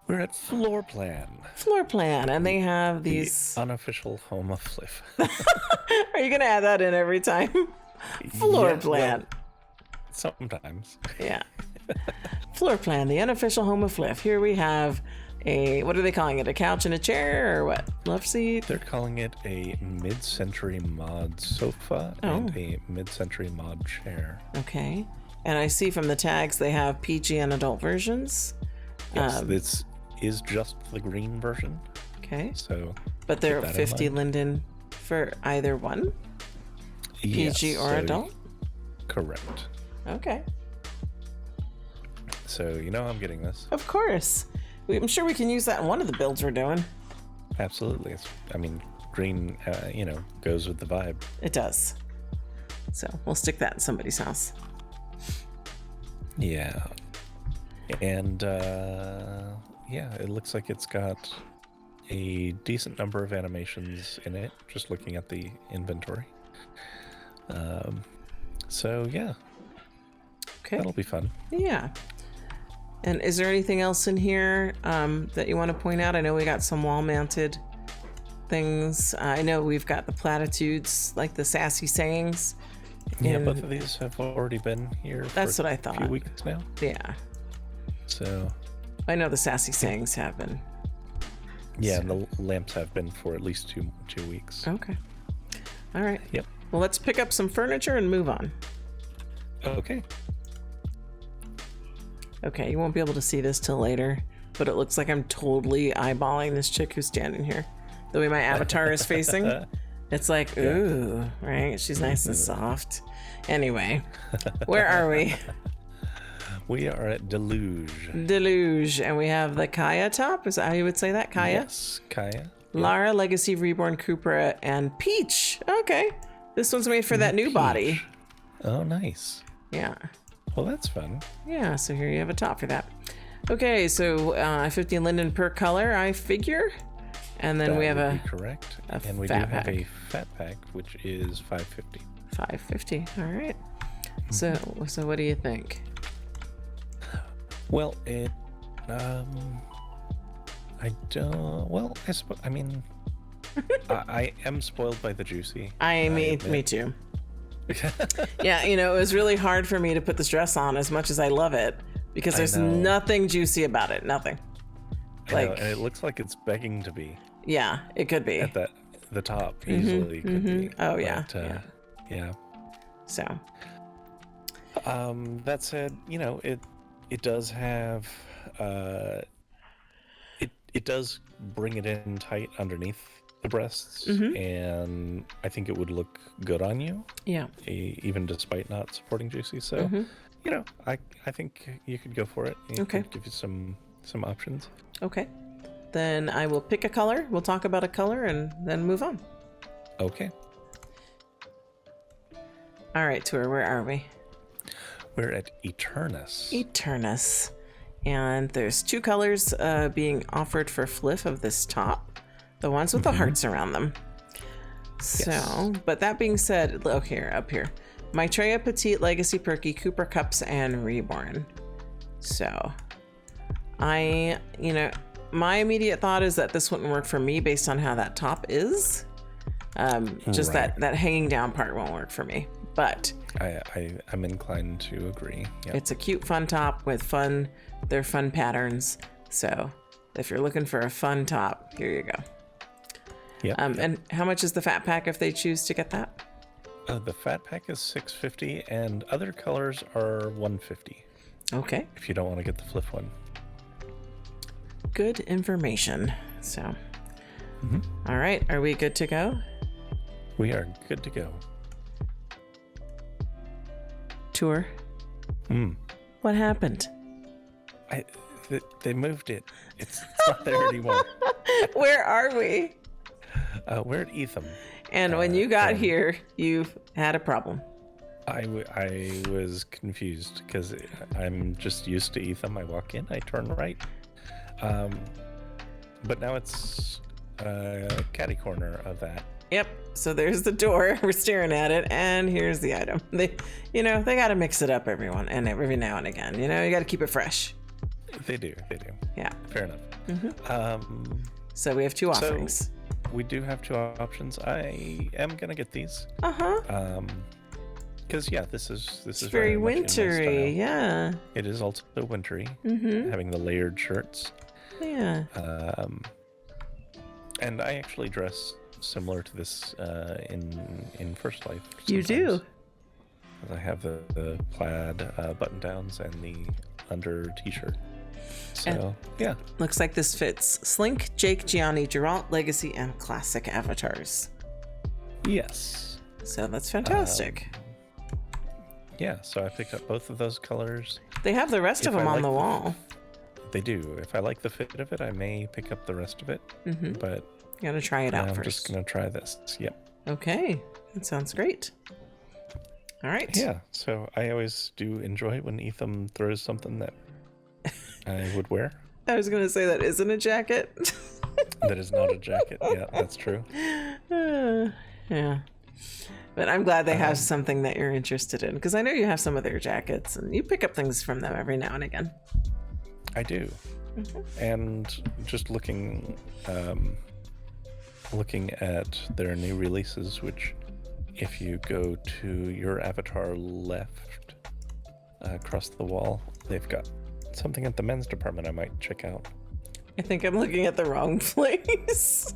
We're at floor plan. Floor plan, and they have these unofficial home of FLF. Are you going to add that in every time? Floor plan. Well, sometimes. Yeah. Floor plan, the unofficial home of FLF. Here we have what are they calling it? A couch and a chair, or what? Love seat? They're calling it a mid-century mod sofa and a mid-century mod chair. Okay. And I see from the tags they have PG and adult versions. Yes, this is just the green version. Okay. So, but they're 50 linden for either one? PG or adult? Correct. Okay. So, you know I'm getting this. Of course. I'm sure we can use that in one of the builds we're doing. Absolutely. Green, goes with the vibe. It does. So we'll stick that in somebody's house. Yeah. And, it looks like it's got a decent number of animations in it, just looking at the inventory. Okay. That'll be fun. Yeah. And is there anything else in here that you want to point out? I know we got some wall-mounted things. I know we've got the platitudes, like the sassy sayings. Yeah, both of these have already been here That's for what I thought. a few weeks now. Yeah. So I know the sassy sayings have been. Yeah, and the lamps have been for at least two weeks. Okay. All right. Yep. Well, let's pick up some furniture and move on. Okay. Okay, you won't be able to see this till later, but it looks like I'm totally eyeballing this chick who's standing here. The way my avatar is facing, it's like, ooh, right? She's nice and soft. Anyway, where are we? We are at Deluge. Deluge, and we have the Kaya top. Is that how you would say that? Kaya? Yes, Kaya. Lara, Legacy, Reborn, Cupra, and Peach. Okay. This one's made for that new body. Oh, nice. Yeah. Well, that's fun. Yeah, so here you have a top for that. Okay, so 50 linden per color, I figure. And then we have correct. And we do have a fat pack, which is $5.50. $5.50. All right. So what do you think? Well, I am spoiled by the juicy. Me too. Yeah, it was really hard for me to put this dress on as much as I love it because there's nothing juicy about it. Nothing. And it looks like it's begging to be. Yeah, it could be. At the top, easily could be. Oh, but, yeah. So. That said, it does have, it does bring it in tight underneath the breasts, and I think it would look good on you. Yeah. Even despite not supporting juicy. So, I think you could go for it. It could give you some options. Okay. Then I will pick a color. We'll talk about a color and then move on. Okay. All right, Tour, where are we? We're at Eternus. Eternus. And there's two colors being offered for FLF of this top. The ones with the hearts around them. So, but that being said, up here. Maitreya Petite, Legacy Perky, Cooper Cups, and Reborn. So, my immediate thought is that this wouldn't work for me based on how that top is. Just that hanging down part won't work for me. but I'm inclined to agree. Yep. It's a cute, fun top with they're fun patterns. So if you're looking for a fun top, here you go. Yep. And how much is the fat pack if they choose to get that? The fat pack is $6.50, and other colors are $1.50. Okay. If you don't want to get the flip one. Good information. So, all right, are we good to go? We are good to go. Tour. What happened? They moved it. It's not there anymore. Where are we? We're at Etham. And when you got here, you had a problem. I was confused because I'm just used to Etham. I walk in, I turn right. But now it's catty corner of that. Yep. So there's the door. We're staring at it, and here's the item. They got to mix it up every now and again. You got to keep it fresh. They do. Yeah. Fair enough. So we have two offerings. We do have two options. I am gonna get these. Because this is very much in my wintry. style. Yeah. It is also wintry. Having the layered shirts. Yeah. And I actually dress similar to this in First Life. You do. I have the plaid button downs and the under t-shirt. So yeah. Looks like this fits Slink, Jake, Gianni, Geralt, Legacy, and Classic avatars. Yes. So that's fantastic. Yeah, so I picked up both of those colors. They have the rest of them on the wall. They do. If I like the fit of it, I may pick up the rest of it. But you gotta try it out first. I'm just gonna try this. Yep. Okay, that sounds great. All right. Yeah. So I always do enjoy when Etham throws something that I would wear. I was gonna say that isn't a jacket. That is not a jacket. Yeah, that's true. Yeah. But I'm glad they have something that you're interested in, because I know you have some of their jackets and you pick up things from them every now and again. I do. And just looking at their new releases, which if you go to your avatar left across the wall, they've got something at the men's department I might check out. I think I'm looking at the wrong place.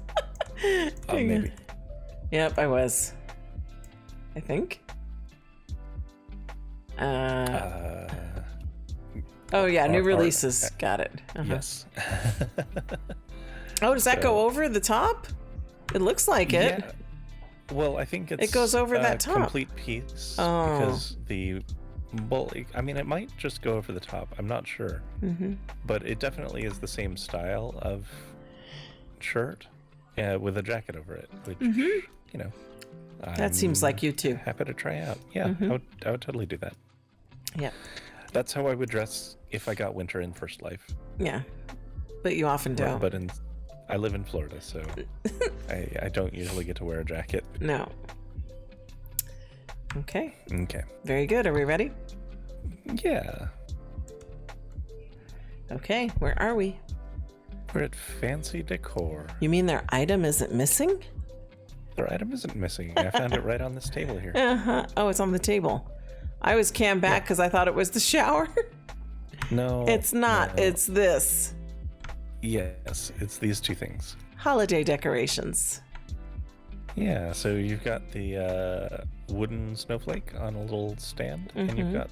Maybe. Yep, I was. I think. Oh yeah, new releases. Got it. Yes. Oh, does that go over the top? It looks like it. Yeah. Well, I think it goes over that top. Complete piece because it might just go over the top. I'm not sure, but it definitely is the same style of shirt, with a jacket over it, which that seems like you too. Happy to try out. Yeah, I would totally do that. Yeah, that's how I would dress if I got winter in First Life. Yeah, but you often don't. But I live in Florida, so I don't usually get to wear a jacket. No. Okay. Okay. Very good. Are we ready? Yeah. Okay, where are we? We're at Fancy Decor. You mean their item isn't missing? Their item isn't missing. I found it right on this table here. Oh, it's on the table. I was cammed back because I thought it was the shower. No. It's not. No. It's this. Yes, it's these two things. Holiday decorations. Yeah, so you've got the wooden snowflake on a little stand, and you've got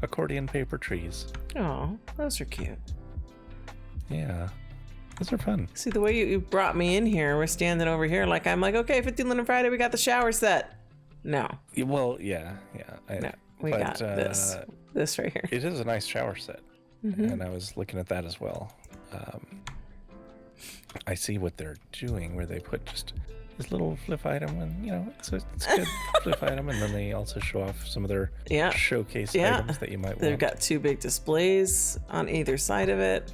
accordion paper trees. Oh, those are cute. Yeah, those are fun. See, the way you brought me in here, we're standing over here I'm like, okay, 15 Linen Friday, we got the shower set. No. Well, yeah. No, we got this right here. It is a nice shower set, and I was looking at that as well. I see what they're doing, where they put just this little flip item, and it's a good flip item, and then they also show off some of their showcase items that you might want. They've got two big displays on either side of it.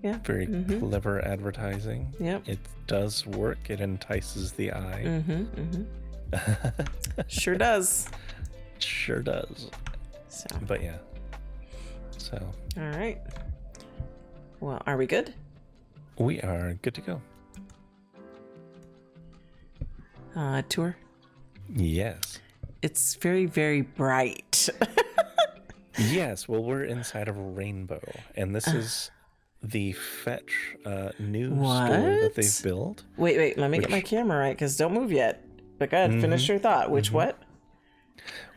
Yeah. Very clever advertising. Yep. It does work. It entices the eye. Sure does. Sure does. So. But yeah. So. All right. Well, are we good? We are good to go. Tour? Yes. it's very, very bright. Yes, well, we're inside of a rainbow, and this is the Fetch new store that they've built. Wait, let me get my camera right, because don't move yet. But go ahead, finish your thought. Which what?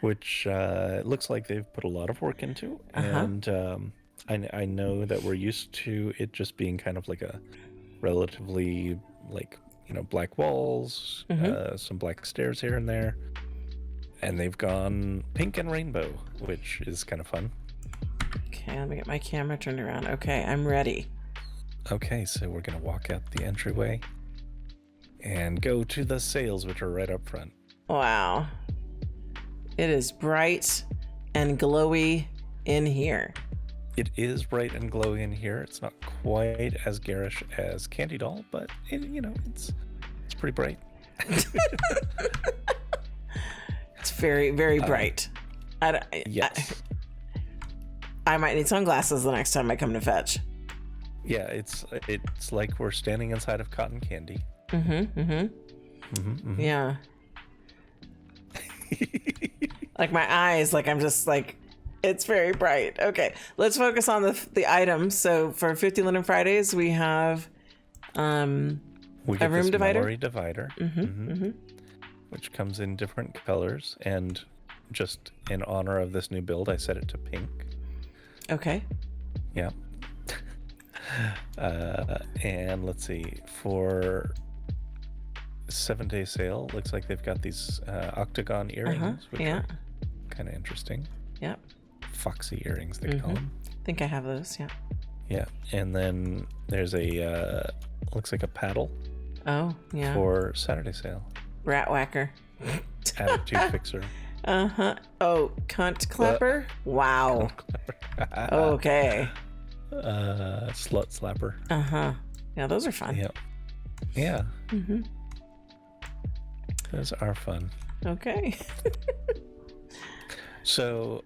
Which looks like they've put a lot of work into, and I know that we're used to it just being kind of like a relatively, like, you know, black walls, some black stairs here and there. And they've gone pink and rainbow, which is kind of fun. Okay, let me get my camera turned around. Okay, I'm ready. Okay, so we're going to walk out the entryway and go to the sales, which are right up front. Wow. It is bright and glowy in here. It is bright and glowy in here. It's not quite as garish as Candy Doll, but it's pretty bright. It's very, very bright. Yes. I might need sunglasses the next time I come to Fetch. Yeah, it's like we're standing inside of cotton candy. Yeah. Like my eyes, like I'm just like, it's very bright. Okay, let's focus on the items. So for 50 Linen Fridays, we have we get a room this divider. Mallory divider, which comes in different colors, and just in honor of this new build, I set it to pink. Okay. Yeah. And let's see, for 7-day sale, looks like they've got these octagon earrings, which are kind of interesting. Yep. Foxy earrings, they call them. I think I have those. Yeah. Yeah, and then there's a looks like a paddle. Oh yeah. For Saturday sale. Rat whacker. Attitude fixer. Oh, cunt clapper. Wow. Okay. Slut slapper. Yeah, those are fun. Yeah. Those are fun. Okay. So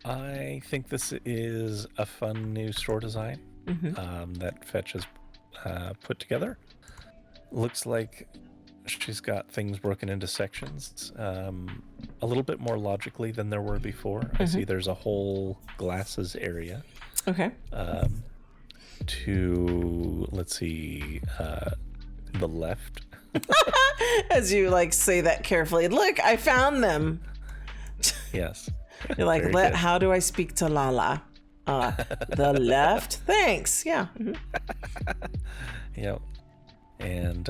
I think this is a fun new store design that Fetch has put together. Looks like she's got things broken into sections a little bit more logically than there were before. I see there's a whole glasses area. Okay. To, let's see, the left. As you like say that carefully. Look, I found them. Yes. You're like, how do I speak to Lala? The left. Thanks. Yeah. Yep. And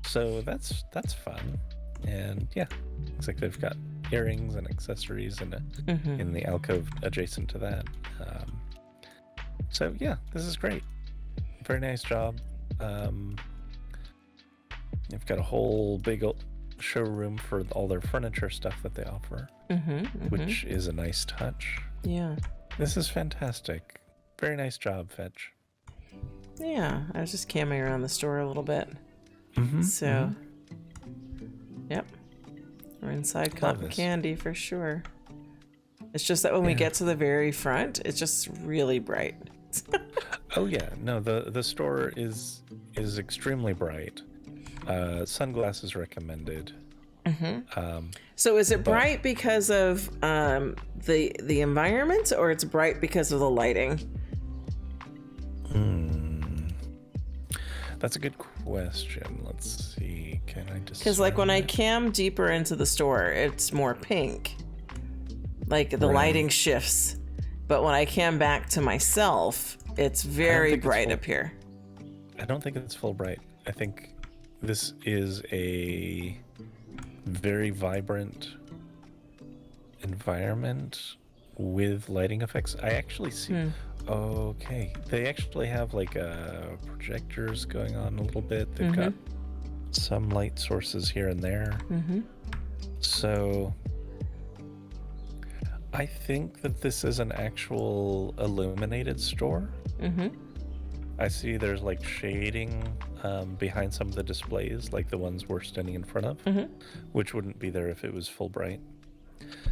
so that's fun. And yeah, looks like they've got earrings and accessories in the alcove adjacent to that. So yeah, this is great. Very nice job. They've got a whole big showroom for all their furniture stuff that they offer, which is a nice touch. Yeah. This is fantastic. Very nice job, Fetch. Yeah, I was just camming around the store a little bit. So, yep. We're inside cotton candy for sure. It's just that when we get to the very front, it's just really bright. Oh yeah, no, the store is extremely bright. Sunglasses recommended. So is it bright because of the environment, or it's bright because of the lighting? That's a good question. Let's see. Can I just? Because like when I cam deeper into the store, it's more pink. Like the lighting shifts, but when I cam back to myself, it's very bright up here. I don't think it's full bright. I think this is a very vibrant environment with lighting effects. I actually see. Okay, they actually have like projectors going on a little bit. They've got some light sources here and there. So I think that this is an actual illuminated store. I see there's like shading behind some of the displays, like the ones we're standing in front of, which wouldn't be there if it was full bright.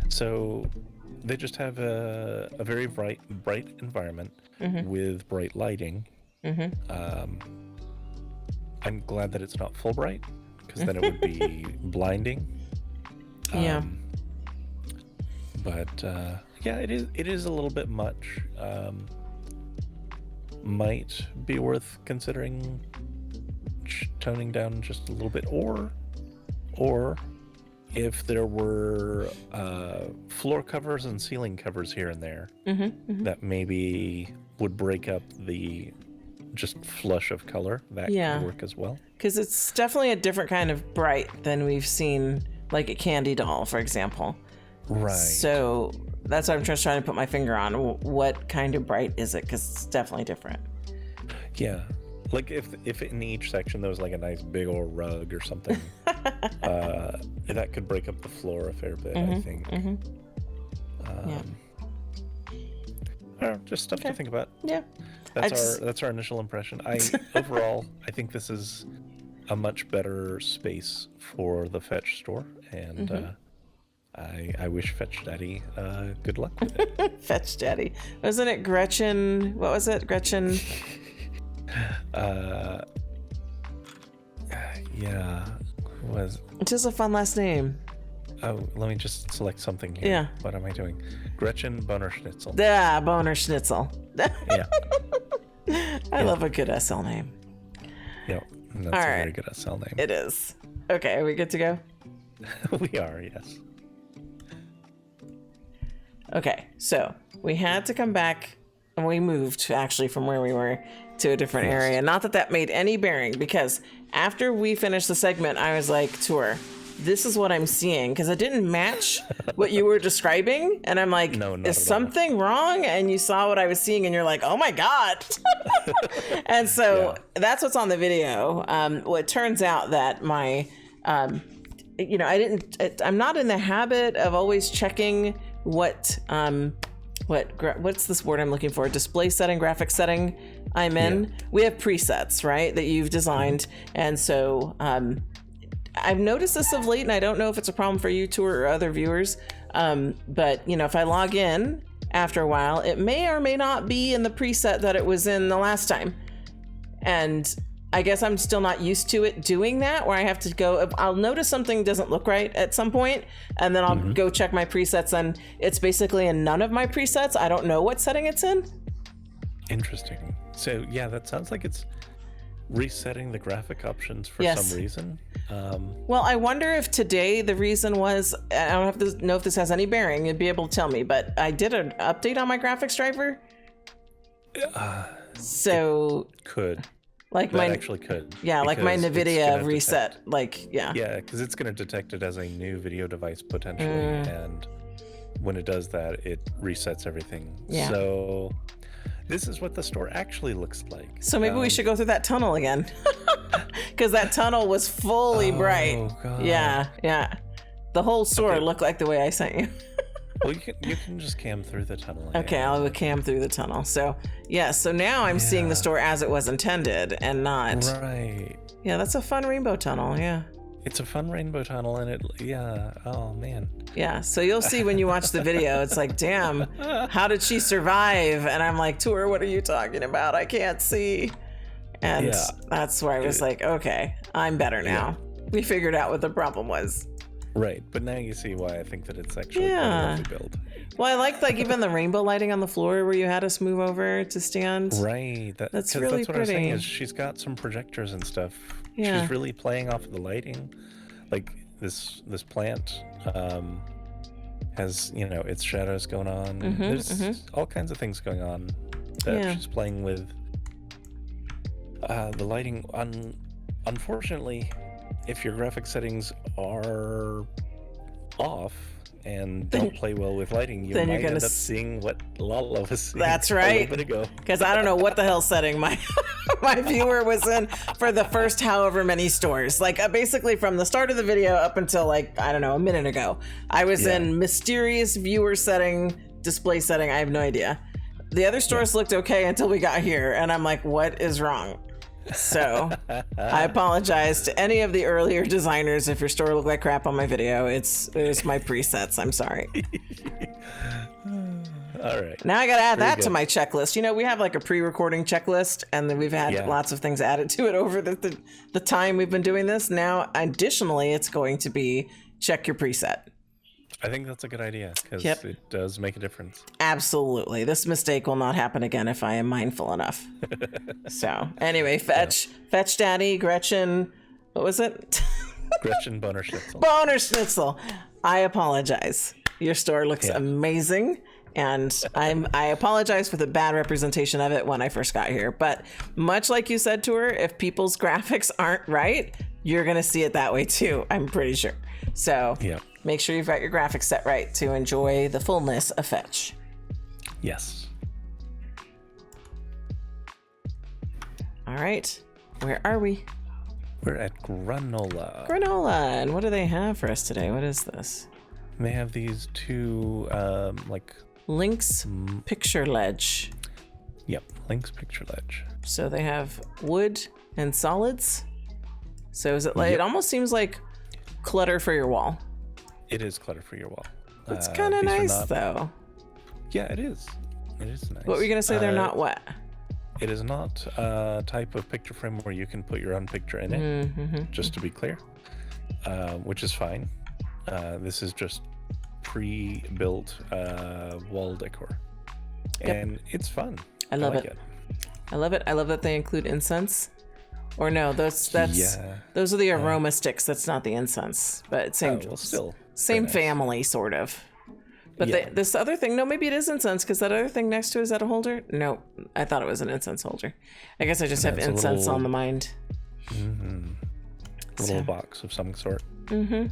So they just have a very bright environment with bright lighting. I'm glad that it's not full bright, because then it would be blinding. But yeah, it is a little bit much. Might be worth considering toning down just a little bit, or if there were floor covers and ceiling covers here and there that maybe would break up the just flush of color, that could work as well. Because it's definitely a different kind of bright than we've seen, like a candy doll, for example. Right. So that's what I'm just trying to put my finger on. What kind of bright is it? Because it's definitely different. Yeah. Like if in each section there was like a nice big old rug or something, that could break up the floor a fair bit, I think. I don't know, just stuff to think about. Yeah. That's our initial impression. Overall, I think this is a much better space for the Fetch store, and I wish Fetch Daddy good luck with it. Fetch Daddy. Wasn't it Gretchen? What was it? Gretchen? Yeah. Was it's just a fun last name. Oh, let me just select something here. Yeah. What am I doing? Gretchen Boner Schnitzel. Yeah, Boner Schnitzel. Yeah. I love a good SL name. Yep. That's a very good SL name. It is. Okay, are we good to go? We are, yes. Okay, so we had to come back, and we moved actually from where we were to a different area. Not that that made any bearing, because after we finished the segment, I was like, Tour, this is what I'm seeing, because it didn't match what you were describing, and I'm like, is something wrong? And you saw what I was seeing, and you're like, oh my god. And so that's what's on the video. Well, it turns out that my I'm not in the habit of always checking what's this word I'm looking for? Display setting, graphic setting I'm in. Yeah. We have presets, right, that you've designed. And so I've noticed this of late, and I don't know if it's a problem for you two or other viewers. But if I log in after a while, it may or may not be in the preset that it was in the last time. And I guess I'm still not used to it doing that, where I have to go, I'll notice something doesn't look right at some point, and then I'll go check my presets, and it's basically in none of my presets. I don't know what setting it's in. Interesting. So yeah, that sounds like it's resetting the graphic options for some reason. Well, I wonder if today the reason was, I don't have to know if this has any bearing, you'd be able to tell me, but I did an update on my graphics driver. So could. Like that actually could. Yeah, like my NVIDIA reset. Yeah, because it's going to detect it as a new video device potentially, and when it does that, it resets everything. Yeah. So this is what the store actually looks like. So maybe we should go through that tunnel again, because that tunnel was fully bright. Oh god. Yeah. The whole store looked like the way I sent you. Well, you can just cam through the tunnel. Okay, I'll cam through the tunnel. So so now I'm seeing the store as it was intended and not. Right. Yeah, that's a fun rainbow tunnel. Yeah. It's a fun rainbow tunnel, and oh man. Yeah, so you'll see when you watch the video, it's like, damn, how did she survive? And I'm like, Tour, what are you talking about? I can't see. And that's where I was like, okay, I'm better now. We figured out what the problem was. Right, but now you see why I think that it's actually quite a lovely build. Well, I liked even the rainbow lighting on the floor where you had us move over to stand. Right, that's really that's what pretty. I was saying is she's got some projectors and stuff. Yeah. She's really playing off of the lighting. Like this plant has its shadows going on. There's all kinds of things going on that she's playing with. The lighting unfortunately, if your graphic settings are off and don't play well with lighting, you might end up seeing what Lala was seeing. That's right. A little bit ago. Because I don't know what the hell setting my viewer was in for the first however many stores. Like basically from the start of the video up until a minute ago. I was in mysterious viewer setting, display setting. I have no idea. The other stores looked okay until we got here, and I'm like, what is wrong? So I apologize to any of the earlier designers if your store looked like crap on my video. It was my presets. I'm sorry. All right. Now I got to add that to my checklist. We have a pre-recording checklist, and then we've had lots of things added to it over the time we've been doing this. Now, additionally, it's going to be check your preset. I think that's a good idea because Yep. it does make a difference. Absolutely. This mistake will not happen again if I am mindful enough. So anyway, Fetch Daddy, Gretchen, what was it? Gretchen Boner Schnitzel. Boner Schnitzel. I apologize. Your store looks amazing. And I apologize for the bad representation of it when I first got here. But much like you said to her, if people's graphics aren't right, you're going to see it that way too, I'm pretty sure. So make sure you've got your graphics set right to enjoy the fullness of Fetch. Yes. All right. Where are we? We're at Granola. Granola. And what do they have for us today? What is this? They have these two, Link's Picture Ledge. Yep, Link's Picture Ledge. So they have wood and solids. So is it like, it almost seems like clutter for your wall. It is clutter for your wall. It's kind of nice though. Yeah, it is. It is nice. What were you going to say? They're not what? It is not a type of picture frame where you can put your own picture in it, just to be clear, which is fine. This is just pre-built wall decor. And it's fun. I love it. I love it. I love that they include incense. Or no, those are the aroma sticks. That's not the incense, but same family sort of. But this other thing, no, maybe it is incense because that other thing next to it, is that a holder? No, I thought it was an incense holder. I guess I just have incense on the mind. A little box of some sort. I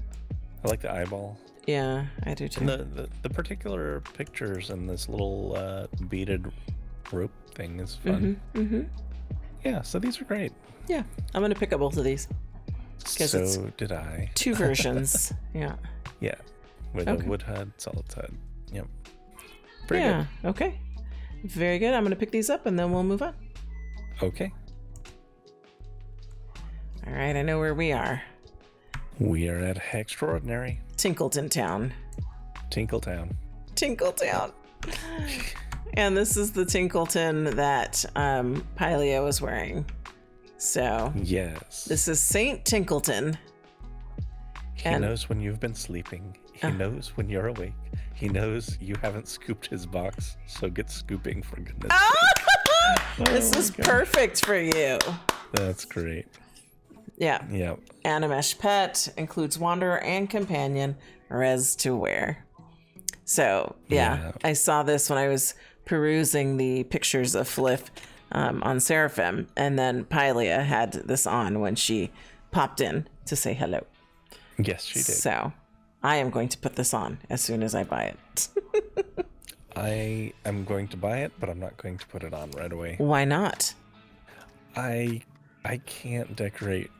like the eyeball. Yeah, I do too. And the particular pictures in this little beaded rope thing is fun. Yeah, so these are great. Yeah, I'm going to pick up both of these. So did I. 2 versions. Yeah. Yeah, with a wood HUD, solid HUD. Yep. Pretty good. Okay. Very good. I'm going to pick these up and then we'll move on. Okay. All right, I know where we are. We are at Hextraordinary. Tinkleton Town. Tinkletown. And this is the Tinkleton that Pylia was wearing. So yes, this is Saint Tinkleton. He knows when you've been sleeping. He knows when you're awake. He knows you haven't scooped his box, so get scooping for goodness sake. This is perfect for you. That's great. Yeah. Yeah. Animesh pet includes wanderer and companion, res to wear. So yeah, I saw this when I was perusing the pictures of FLF on Seraphim, and then Pylia had this on when she popped in to say hello. Yes, she did. So I am going to put this on as soon as I buy it. I am going to buy it, but I'm not going to put it on right away. Why not? I can't decorate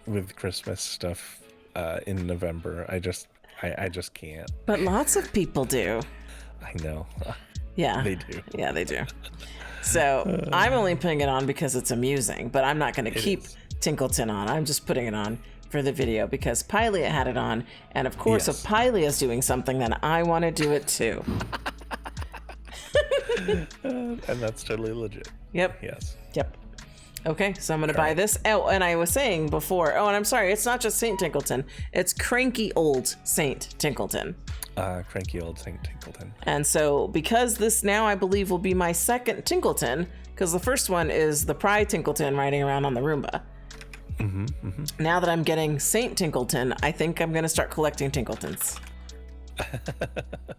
with Christmas stuff in November. I just can't. But lots of people do. I know. Yeah. They do. Yeah, they do. So I'm only putting it on because it's amusing, but I'm not going to keep Tinkleton on. I'm just putting it on for the video because Pylia had it on. And of course, if Pylia's doing something, then I want to do it too. And that's totally legit. Yep. Yes. Yep. Okay, so I'm going to buy this. Oh, and I was saying before, and I'm sorry, it's not just Saint Tinkleton. It's cranky old Saint Tinkleton. Cranky old Saint Tinkleton. And so because this now I believe will be my second Tinkleton, because the first one is the Pride Tinkleton riding around on the Roomba. Now that I'm getting Saint Tinkleton, I think I'm going to start collecting Tinkletons.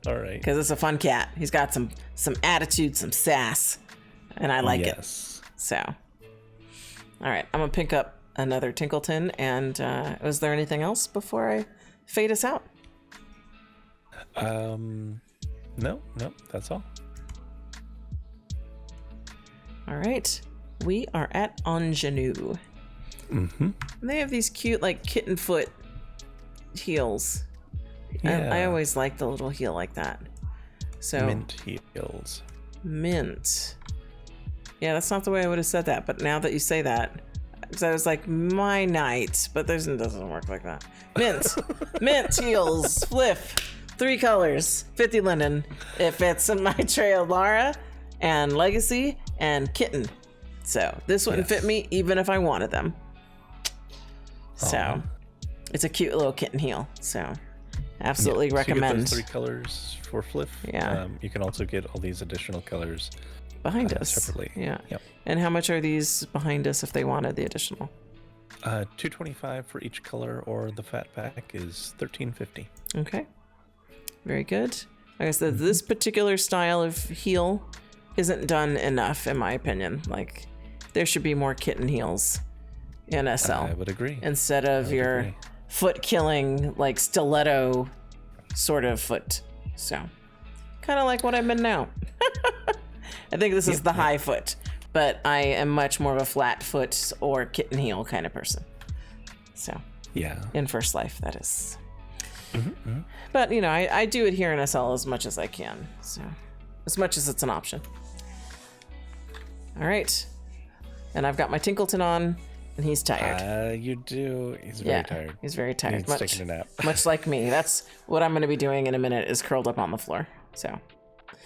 All right. Because it's a fun cat. He's got some attitude, some sass, and I like it. So, all right, I'm going to pick up another Tinkleton. And was there anything else before I fade us out? No, that's all. All right, we are at Ingenue. They have these cute, like, kitten foot heels. Yeah. I always like the little heel like that. So Mint heels. Mint. Yeah, that's not the way I would have said that, but now that you say that, because I was like, my night, but it doesn't work like that. Mint. Mint heels, FLF. 3 colors, 50 linen. It fits in my trail Lara and Legacy and Kitten. So this wouldn't fit me even if I wanted them. So it's a cute little kitten heel. So Absolutely recommend. So you get those 3 colors for FLF. Yeah. You can also get all these additional colors behind us separately. Yeah. Yep. And how much are these behind us if they wanted the additional? $225 for each color, or the fat pack is $13.50. Okay. Very good. Like I said, this particular style of heel isn't done enough, in my opinion. Like, there should be more kitten heels in SL. I would agree. Instead of your foot killing, like stiletto sort of foot. So, kind of like what I'm in now. I think this is the high foot, but I am much more of a flat foot or kitten heel kind of person. So, in First Life, that is. But, you know, I do adhere in SL as much as I can. So, as much as it's an option. All right. And I've got my Tinkleton on, and he's tired. You do. He's very tired. He's very tired. He's taking a nap. Much like me. That's what I'm going to be doing in a minute, is curled up on the floor. So.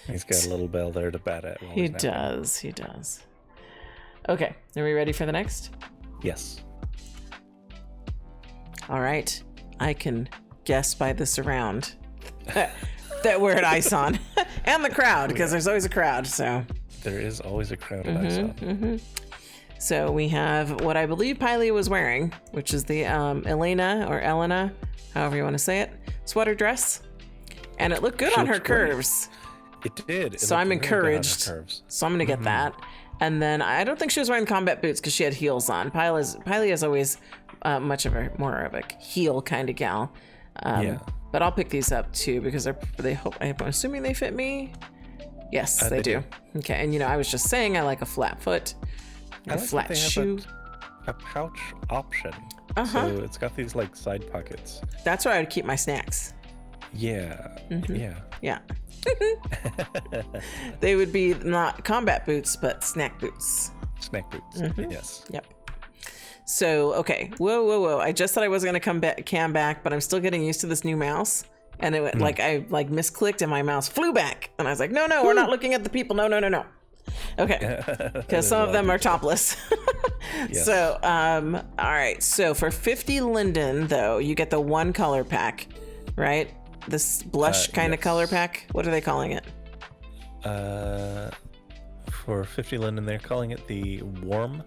He's got a little bell there to bat at. He does. Okay. Are we ready for the next? Yes. All right. I can guess by the surround that we're at ISON. And the crowd, because there's always a crowd. So there is always a crowd at ISON. So we have what I believe Piley was wearing, which is the Elena, however you want to say it, sweater dress. And it looked good on her curves. It did. So I'm encouraged. So I'm going to get that. And then I don't think she was wearing combat boots because she had heels on. Piley is always much of more of a heel kind of gal. But I'll pick these up too because I'm assuming they fit me. Yes, they do. Okay. And you know, I was just saying I like a flat foot, a flat shoe. A pouch option. So it's got these like side pockets. That's where I would keep my snacks. Yeah. They would be not combat boots, but snack boots. Snack boots. Yes. Yep. So, okay. Whoa. I just thought I wasn't going to cam back, but I'm still getting used to this new mouse. And it like I misclicked and my mouse flew back. And I was like, no, we're not looking at the people. No. Okay. Because some of them are topless. Yes. So, all right. So for 50 Linden, though, you get the 1 color pack, right? This blush kind of color pack. What are they calling it? For 50 Linden, they're calling it the warm.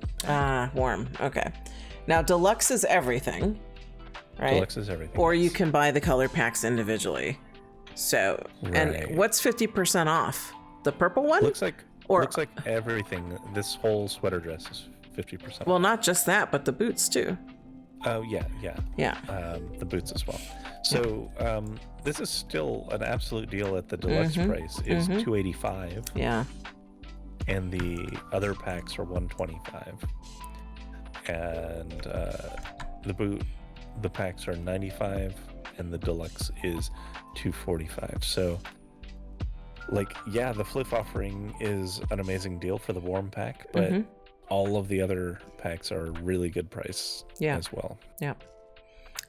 Warm. Okay. Now, deluxe is everything, right? Deluxe is everything. Or you can buy the color packs individually. So, and what's 50% off? The purple one? Looks like everything. This whole sweater dress is 50%. Well, not just that, but the boots too. Oh yeah. The boots as well. So this is still an absolute deal at the deluxe price. Is $285. Yeah. And the other packs are $125. And the packs are $95, and the deluxe is $245. So, like, yeah, the FLF offering is an amazing deal for the warm pack, but all of the other packs are really good price as well. Yeah.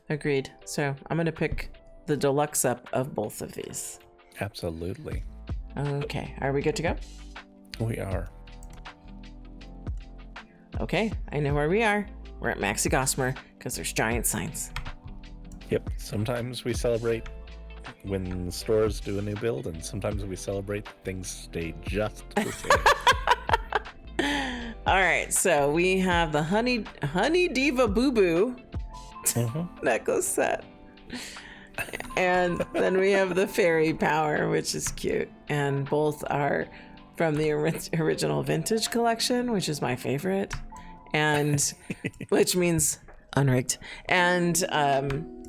Agreed. So I'm gonna pick the deluxe up of both of these. Absolutely. Okay. Are we good to go? We are. Okay, I know where we are. We're at Maxi Gossamer because there's giant signs. Yep. Sometimes we celebrate when stores do a new build, and sometimes we celebrate things stay just the same. All right, so we have the Honey Diva Boo Boo necklace set. And then we have the Fairy Power, which is cute. And both are from the original vintage collection, which is my favorite. And which means unrigged. And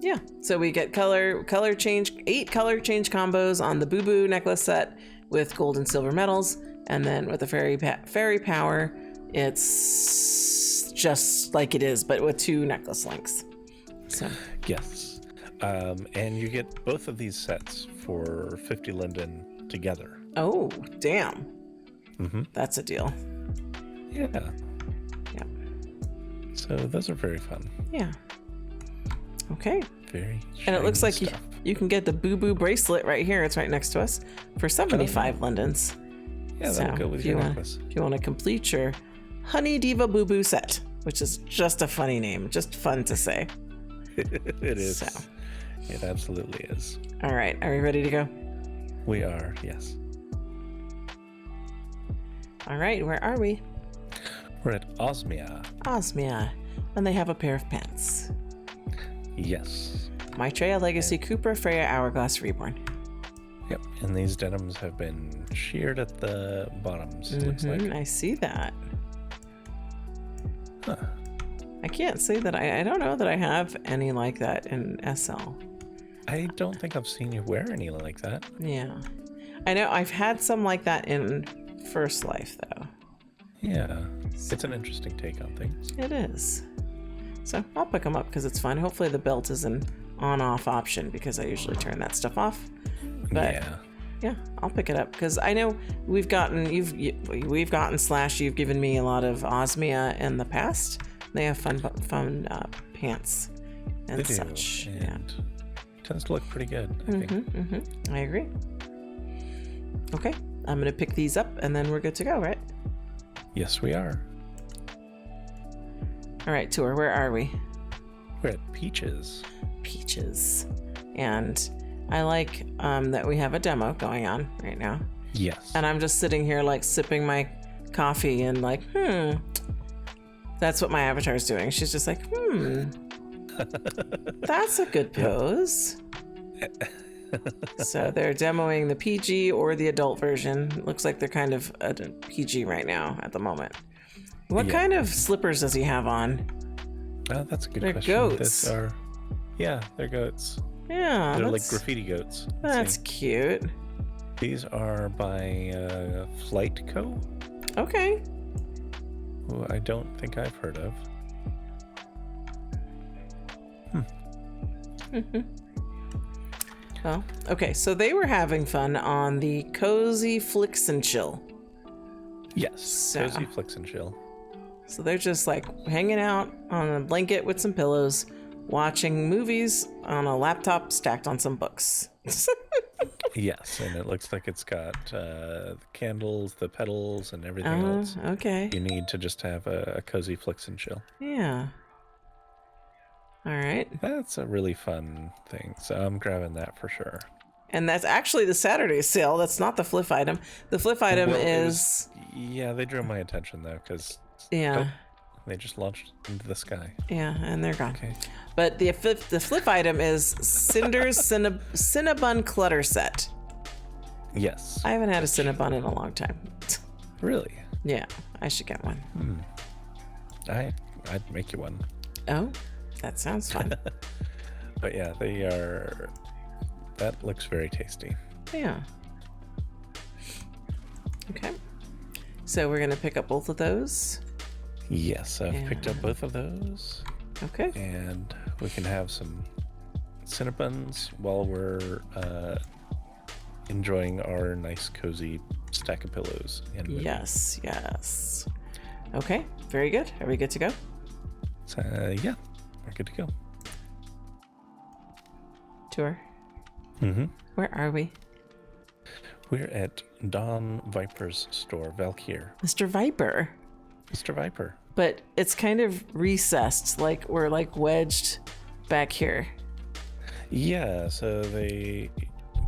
yeah, so we get color change, 8 color change combos on the Boo Boo necklace set with gold and silver metals. And then with the Fairy Power, it's just like it is, but with 2 necklace links. So yes. And you get both of these sets for 50 Linden together. Oh, damn. That's a deal. Yeah. So those are very fun. Yeah. Okay. Very. And it looks like you can get the Boo Boo bracelet right here. It's right next to us for 75 Lindens. Yeah, that'll go with your necklace. If you want to complete your Honey Diva Boo Boo set, which is just a funny name, just fun to say. It is. So. It absolutely is. All right, are we ready to go? We are, yes. All right, where are we? We're at Osmia. Osmia. And they have a pair of pants. Yes. Maitreya Legacy Cooper Freya Hourglass Reborn. Yep, and these denims have been sheared at the bottoms, it looks like. I see that. Huh. I can't say that I don't know that I have any like that in SL. I don't think I've seen you wear any like that. Yeah. I know I've had some like that in First Life, though. Yeah, it's an interesting take on things. It is. So I'll pick them up because it's fun. Hopefully the belt is an on-off option because I usually turn that stuff off. But yeah, I'll pick it up because I know we've gotten you've given me a lot of Osmia in the past. They have fun pants and such. And it tends to look pretty good, I think. I agree. Okay, I'm gonna pick these up and then we're good to go, right? Yes, we are. All right, Tour, where are we? We're at Peaches. Peaches. And I like that we have a demo going on right now. Yes. And I'm just sitting here like sipping my coffee and like, that's what my avatar is doing. She's just like, that's a good pose. So they're demoing the PG or the adult version. It looks like they're kind of a PG right now at the moment. What kind of slippers does he have on? That's a good they're question. Goats. They're goats. Yeah. They're like graffiti goats. That's cute. These are by Flight Co. Okay. Who I don't think I've heard of. Oh, okay. So they were having fun on the Cozy Flicks and Chill. Yes. Cozy Flicks and Chill. So they're just like hanging out on a blanket with some pillows, watching movies on a laptop stacked on some books. Yes, and it looks like it's got the candles, the pedals, and everything else. Okay. You need to just have a Cozy Flicks and Chill. Yeah. All right. That's a really fun thing, so I'm grabbing that for sure. And that's actually the Saturday sale. That's not the flip item. The flip item is... Yeah, they drew my attention, though, because... Yeah. They just launched into the sky. Yeah, and they're gone. Okay. But the flip item is Cinder's Cinnabon Clutter Set. Yes. I haven't had a Cinnabon in a long time. Really? Yeah, I should get one. I'd make you one. Oh, that sounds fun. But yeah, they are... That looks very tasty. Yeah. Okay. So we're going to pick up both of those. Yes, I've picked up both of those. Okay. And we can have some Cinnabuns while we're enjoying our nice cozy stack of pillows. Yes. Okay, very good. Are we good to go? Yeah, we're good to go. Tour. Where are we? We're at Don Viper's store, Valkyr. Mr. Viper. Mr. Viper. But it's kind of recessed, like we're like wedged back here. Yeah, so they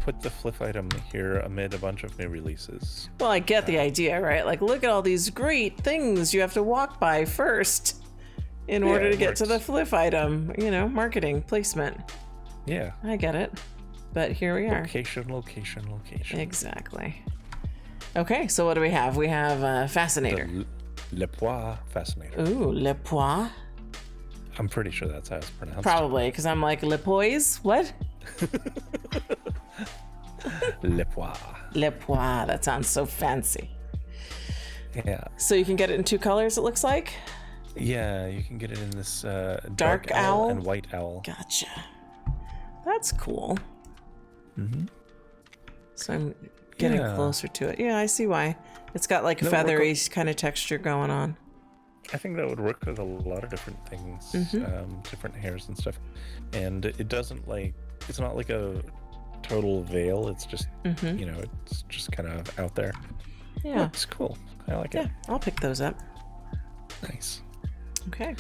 put the flip item here amid a bunch of new releases. Well, I get the idea, right? Like, look at all these great things you have to walk by first in order to get to the flip item. You know, marketing, placement. Yeah. I get it. But here we are. Location. Exactly. Okay, so what do we have? We have Fascinator. Le Pois Fascinator. Ooh, Le Pois? I'm pretty sure that's how it's pronounced. Probably, because I'm like, Le Pois? What? Le Pois. Le Pois. That sounds so fancy. Yeah. So you can get it in two colors, it looks like? Yeah, you can get it in this dark owl and white owl. Gotcha. That's cool. So I'm getting closer to it. Yeah, I see why. It's got like a feathery kind of texture going on. I think that would work with a lot of different things, different hairs and stuff. And it doesn't like, it's not like a total veil. It's just, you know, it's just kind of out there. Yeah. It's cool. I like it. Yeah, I'll pick those up. Nice. Okay.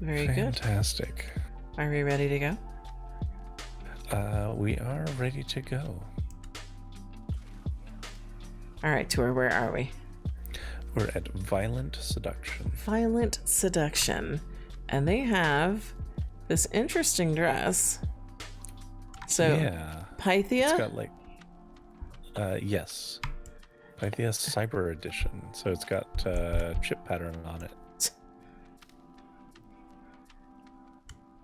Very good. Fantastic. Are we ready to go? We are ready to go. All right, Tour, where are we? We're at Violent Seduction. Violent Seduction. And they have this interesting dress. So, yeah. Pythia? It's got like, yes. Pythia Cyber Edition. So it's got chip pattern on it.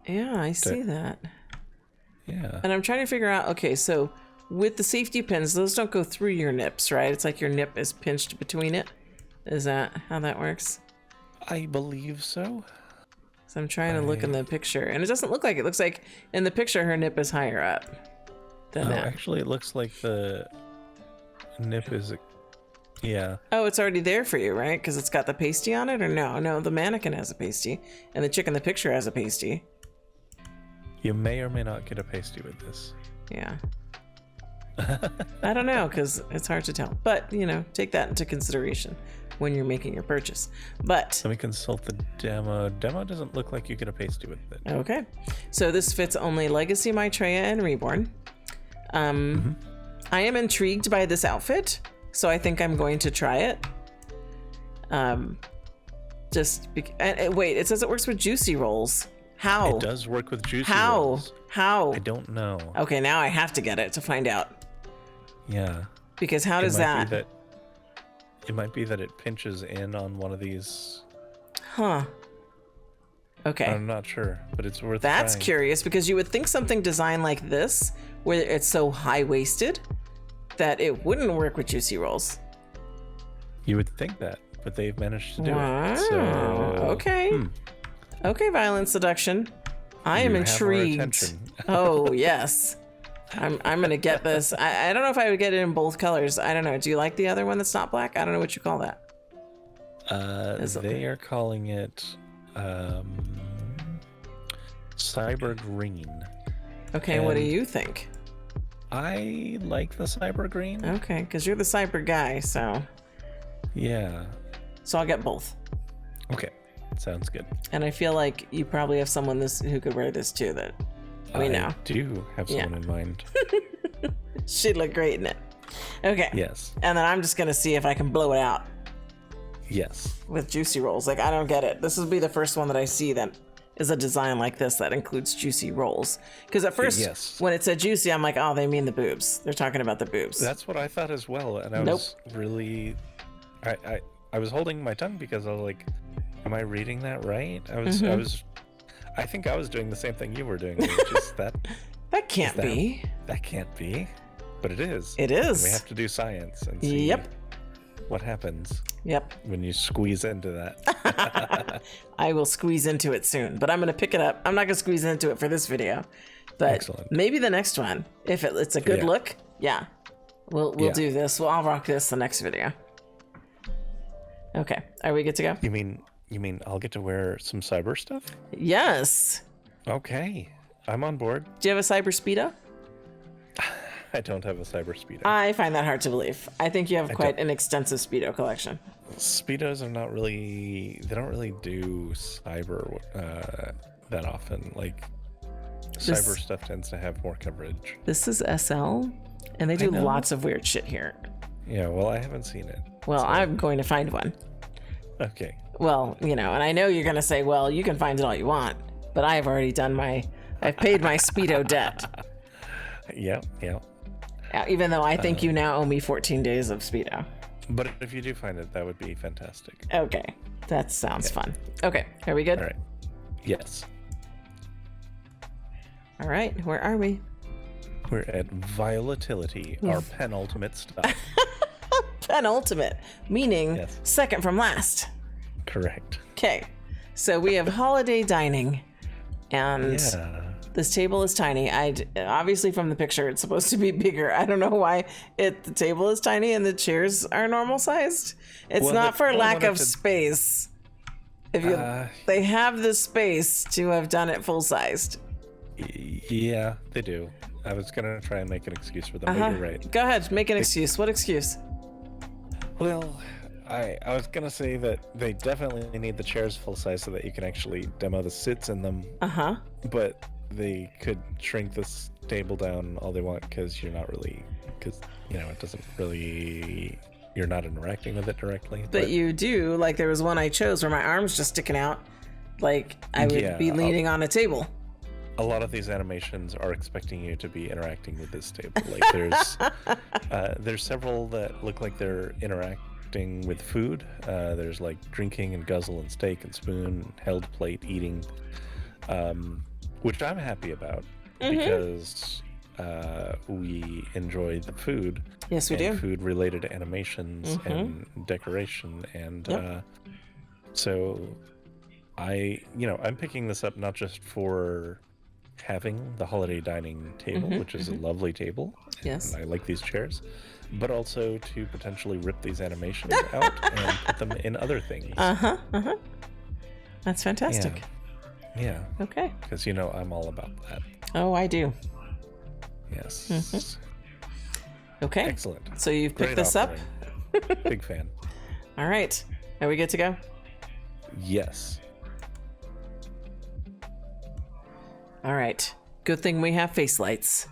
Yeah, I see that. Yeah. And I'm trying to figure out, okay, so with the safety pins, those don't go through your nips, right? It's like your nip is pinched between it. Is that how that works? I believe so. So I'm trying to look in the picture, and it doesn't look like it. It looks like in the picture her nip is higher up than that. Actually, it looks like the nip is, yeah. Oh, it's already there for you, right? Because it's got the pasty on it, or no? No, the mannequin has a pasty, and the chick in the picture has a pasty. You may or may not get a pasty with this. Yeah. I don't know, because it's hard to tell. But, you know, take that into consideration when you're making your purchase. But let me consult the demo. Demo doesn't look like you get a pasty with it. Okay. So this fits only Legacy, Maitreya, and Reborn. I am intrigued by this outfit, so I think I'm going to try it. Wait, it says it works with juicy rolls. How? It does work with juicy rolls. How? I don't know. Okay, now I have to get it to find out. Yeah. Because how does that? It might be that it pinches in on one of these. Huh. Okay. I'm not sure, but it's worth That's trying. curious, because you would think something designed like this, where it's so high-waisted, that it wouldn't work with juicy rolls. You would think that, but they've managed to do Wow. it. So, okay. Okay, Violent Seduction. I am intrigued. Oh, yes. I'm gonna get this. I don't know if I would get it in both colors. I don't know. Do you like the other one that's not black? I don't know what you call that. They are calling it Cyber Green. Okay, what do you think? I like the Cyber Green. Okay, because you're the cyber guy, so. Yeah. So I'll get both. Okay, sounds good. And I feel like you probably have someone who could wear this too that we know. I do have someone in mind. She'd look great in it. Okay. Yes. And then I'm just gonna see if I can blow it out. Yes. With juicy rolls. Like, I don't get it. This will be the first one that I see that is a design like this that includes juicy rolls. Because at first, when it said juicy, I'm like, oh, they mean the boobs. They're talking about the boobs. That's what I thought as well. And I was really, I was holding my tongue because I was like, am I reading that right? I think I was doing the same thing you were doing. Just that. That can't be. That can't be. But it is. It is. And we have to do science and see what happens. Yep. When you squeeze into that. I will squeeze into it soon, but I'm going to pick it up. I'm not going to squeeze into it for this video, but maybe the next one, if it's a good look. Yeah. We'll do this. Well, I'll rock this the next video. Okay. Are we good to go? You mean I'll get to wear some cyber stuff? Yes. Okay. I'm on board. Do you have a cyber Speedo? I don't have a cyber Speedo. I find that hard to believe. I think you have quite an extensive Speedo collection. Speedos are not really, they don't really do cyber that often. Like, cyber stuff tends to have more coverage. This is SL, and they do lots of weird shit here. Yeah, well, I haven't seen it. Well, so I'm going to find one. Okay. Well, you know, and I know you're going to say, well, you can find it all you want, but I've already done I've paid my Speedo debt. Yeah. Even though I think you now owe me 14 days of Speedo. But if you do find it, that would be fantastic. Okay. That sounds fun. Okay. Are we good? All right. Yes. All right. Where are we? We're at Violetility, our penultimate stop. Penultimate, meaning second from last. Correct. Okay. So we have holiday dining, and this table is tiny. Obviously from the picture it's supposed to be bigger. I don't know why the table is tiny and the chairs are normal sized. It's not for lack of space. They have the space to have done it full sized. Yeah, they do. I was gonna try and make an excuse for them, but you're right. Go ahead, make an excuse. What excuse? Well, I was gonna say that they definitely need the chairs full size so that you can actually demo the sits in them. But they could shrink table down all they want because you're not really, because it doesn't really, you're not interacting with it directly. But you do, like there was one I chose where my arm's just sticking out, like I would be leaning on a table. A lot of these animations are expecting you to be interacting with this table. Like there's several that look like they're interacting with food. There's like drinking and guzzle and steak and spoon, held plate, eating, which I'm happy about because we enjoy the food. Yes, we do. Food related animations and decoration. And so I'm picking this up not just for having the holiday dining table, which is a lovely table. Yes. I like these chairs, but also to potentially rip these animations out and put them in other things. That's fantastic. Yeah. Okay. Because I'm all about that. Oh, I do. Yes. Okay. Excellent. So you've picked Great this offering. up? Big fan. All right. Are we good to go? Yes. All right. Good thing we have face lights.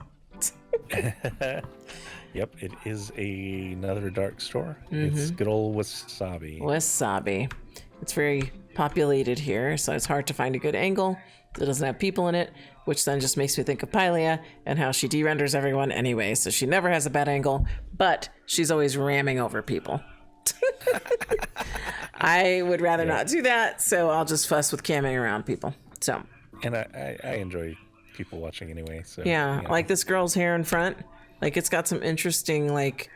Yep, it is another dark store. It's good old Wasabi. Wasabi. It's very populated here, so it's hard to find a good angle. It doesn't have people in it, which then just makes me think of Pylia and how she de-renders everyone anyway, so she never has a bad angle, but she's always ramming over people. I would rather not do that, so I'll just fuss with camming around people. So. And I enjoy people watching anyway. So yeah, like this girl's hair in front, like it's got some interesting like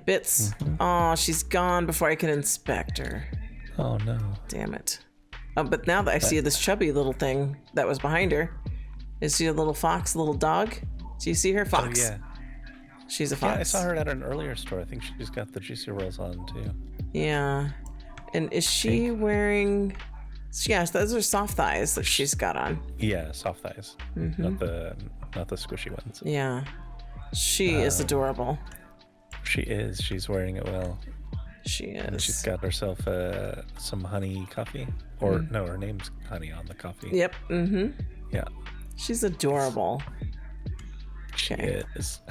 bits. Oh, she's gone before I can inspect her. Oh no! Damn it! Oh, but now that I see this chubby little thing that was behind her, is she a little fox, a little dog? Do you see her? Fox. Oh, yeah. She's a fox. Yeah, I saw her at an earlier store. I think she's got the juicy rolls on too. Yeah, and is she wearing? Yes, those are soft thighs that she's got on. Yeah, soft thighs, not the squishy ones. Yeah, she is adorable. She is. She's wearing it well. She is. And she's got herself some honey coffee, or no, her name's Honey on the coffee. Yep. Yeah. She's adorable. She is.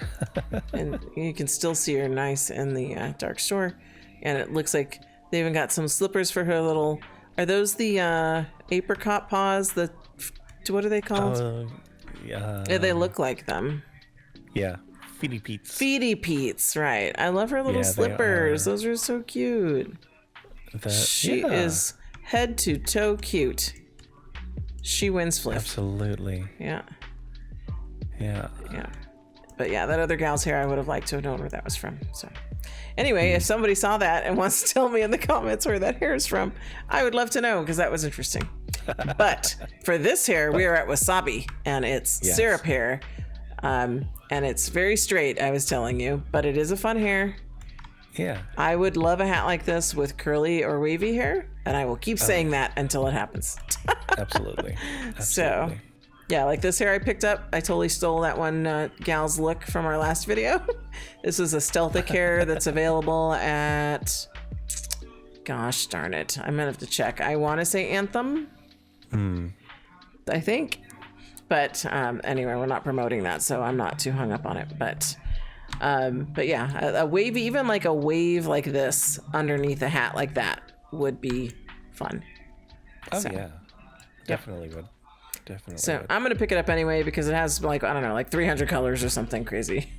And you can still see her nice in the dark store, and it looks like they even got some slippers for her little. Are those the apricot paws? What are they called? Yeah. They look like them. Yeah. Feety Pete's. Feety Pete's, right. I love her little slippers. Those are so cute. She is head to toe cute. She wins Fliff. Absolutely. Yeah. Yeah. Yeah. But yeah, that other gal's hair, I would have liked to have known where that was from. So anyway, if somebody saw that and wants to tell me in the comments where that hair is from, I would love to know because that was interesting. But for this hair, we are at Wasabi, and it's syrup hair. And it's very straight, I was telling you, but it is a fun hair. Yeah. I would love a hat like this with curly or wavy hair, and I will keep saying that until it happens. Absolutely. So, yeah, like this hair I picked up, I totally stole that one gal's look from our last video. This is a stealthic hair that's available at, gosh darn it, I'm gonna have to check. I want to say Etham, I think. But anyway, we're not promoting that, so I'm not too hung up on it. But yeah, a wavy, even like a wave like this underneath a hat like that would be fun. Oh, so, yeah. Definitely would. Definitely So would. I'm going to pick it up anyway because it has like, I don't know, like 300 colors or something crazy.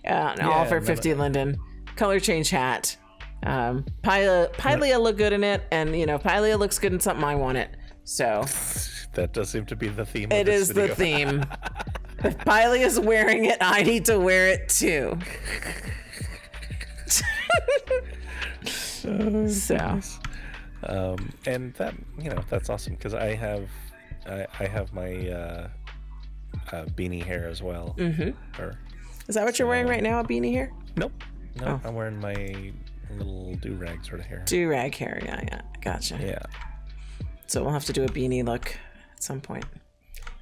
All for 50 linden. Color change hat. Pylia look good in it, and Pylia looks good in something I want it. So... That does seem to be the theme of this video. It is the theme. If Pylie is wearing it, I need to wear it too. So. And that, that's awesome because I have my beanie hair as well. Is that what you're wearing right now, a beanie hair? Nope. No, I'm wearing my little do-rag sort of hair. Do-rag hair, yeah. Gotcha. Yeah. So we'll have to do a beanie look at some point.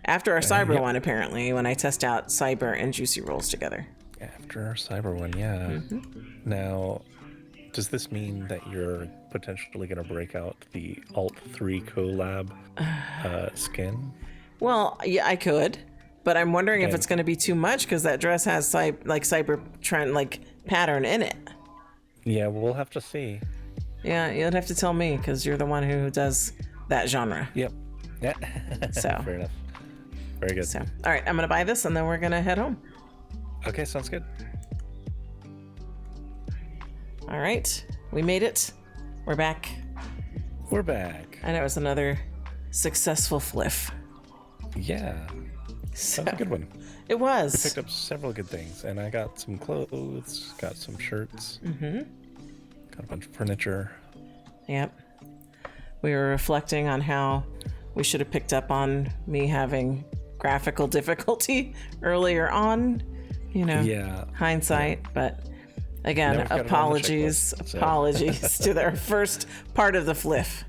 After our cyber one, apparently, when I test out cyber and juicy rolls together. After our cyber one, yeah. Now, does this mean that you're potentially going to break out the Alt 3 collab skin? Well, yeah, I could. But I'm wondering if And- it's going to be too much because that dress has cyber trend pattern in it. Yeah, we'll have to see. Yeah, you'd have to tell me because you're the one who does that genre. Yep. Yeah. So fair enough. Very good. So, all right, I'm gonna buy this and then we're gonna head home. Okay, sounds good. All right, we made it. We're back. We're back. And it was another successful fliff. Yeah, So, that was a good one. It was. I picked up several good things, and I got some clothes, got some shirts, got a bunch of furniture. Yep. We were reflecting on how we should have picked up on me having graphical difficulty earlier on. Yeah. Hindsight, but again, Now we've got it on the apologies checklist, so. apologies to their first part of the fliff.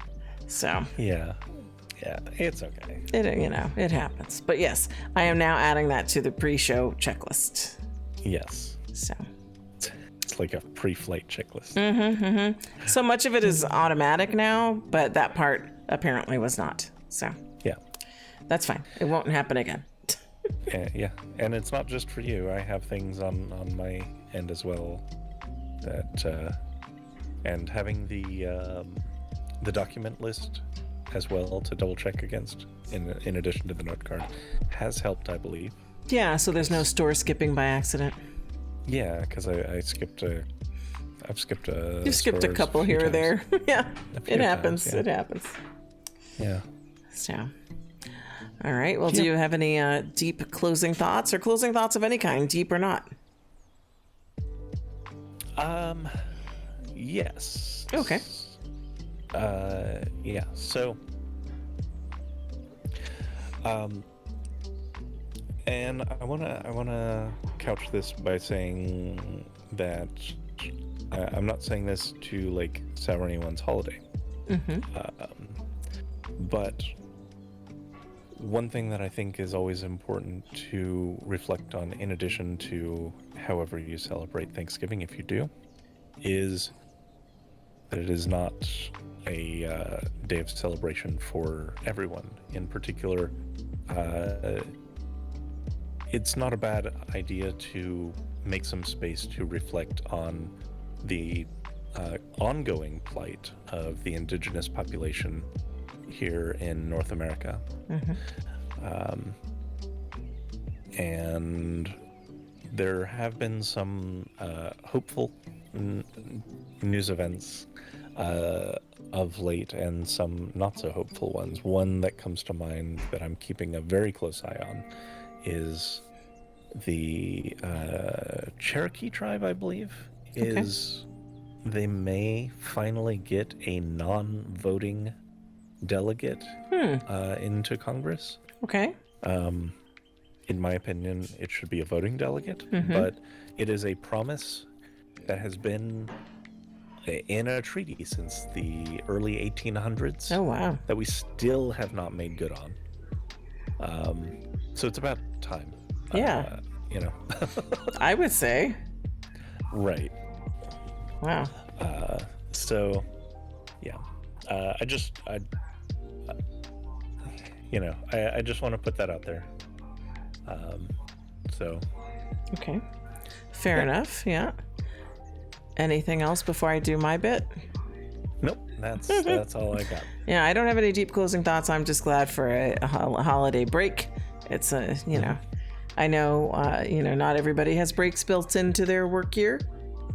So Yeah, it's okay. it happens. But yes, I am now adding that to the pre-show checklist. Yes, So it's like a pre-flight checklist. so much of it is automatic now, but that part apparently was not. So Yeah. that's fine. It won't happen again. Yeah, and it's not just for you. I have things on my end as well that and having the document list as well to double check against in addition to the note card has helped, I believe. Yeah, so there's no store skipping by accident. Yeah, because I've skipped a You've skipped a stores couple few here or times. there. Yeah, A few it happens. times, yeah. It happens. Yeah. So, all right. Well, do you have any deep closing thoughts or closing thoughts of any kind, deep or not? Yes. Okay. Yeah. So, and I wanna couch this by saying that I'm not saying this to sour anyone's holiday, but one thing that I think is always important to reflect on, in addition to however you celebrate Thanksgiving, if you do, is that it is not a day of celebration for everyone. In particular, it's not a bad idea to make some space to reflect on the ongoing plight of the indigenous population here in North America. And there have been some hopeful news events of late, and some not so hopeful ones. One that comes to mind that I'm keeping a very close eye on is the Cherokee tribe, I believe, is they may finally get a non-voting delegate into Congress. Okay. In my opinion, it should be a voting delegate, but it is a promise that has been in a treaty since the early 1800s. Oh, wow. That we still have not made good on. So it's about time. Yeah. I would say. Right. Wow. So, yeah. I just want to put that out there. So. Okay. Fair enough. Yeah. Anything else before I do my bit? Nope. That's all I got. Yeah, I don't have any deep closing thoughts. I'm just glad for a holiday break. It's I know, not everybody has breaks built into their work year.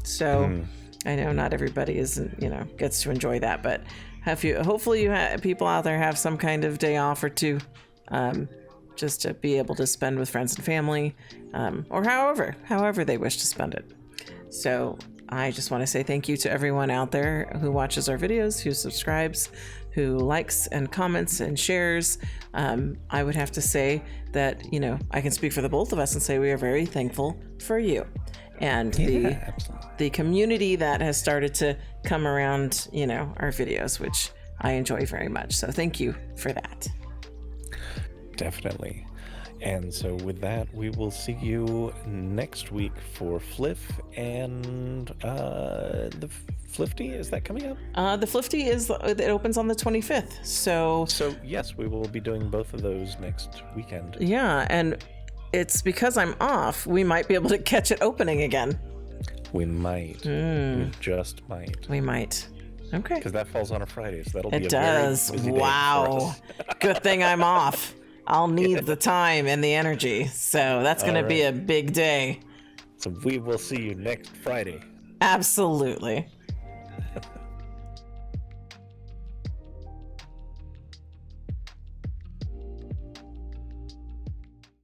So I know not everybody gets to enjoy that, but hopefully people out there have some kind of day off or two, just to be able to spend with friends and family, or however they wish to spend it. So I just want to say thank you to everyone out there who watches our videos, who subscribes, who likes and comments and shares. I would have to say that, I can speak for the both of us and say we are very thankful for you and the community that has started to come around, our videos, which I enjoy very much. So thank you for that. Definitely. And so with that, we will see you next week for Fliff and the Flifty. Is that coming up? The Flifty it opens on the 25th. So yes, we will be doing both of those next weekend. Yeah, and it's because I'm off. We might be able to catch it opening again. We might. We just might. We might. Okay. Because that falls on a Friday, so that'll be It a does. very busy day Wow. for us. Good thing I'm off. I'll need the time and the energy. So that's going to be a big day. So we will see you next Friday. Absolutely.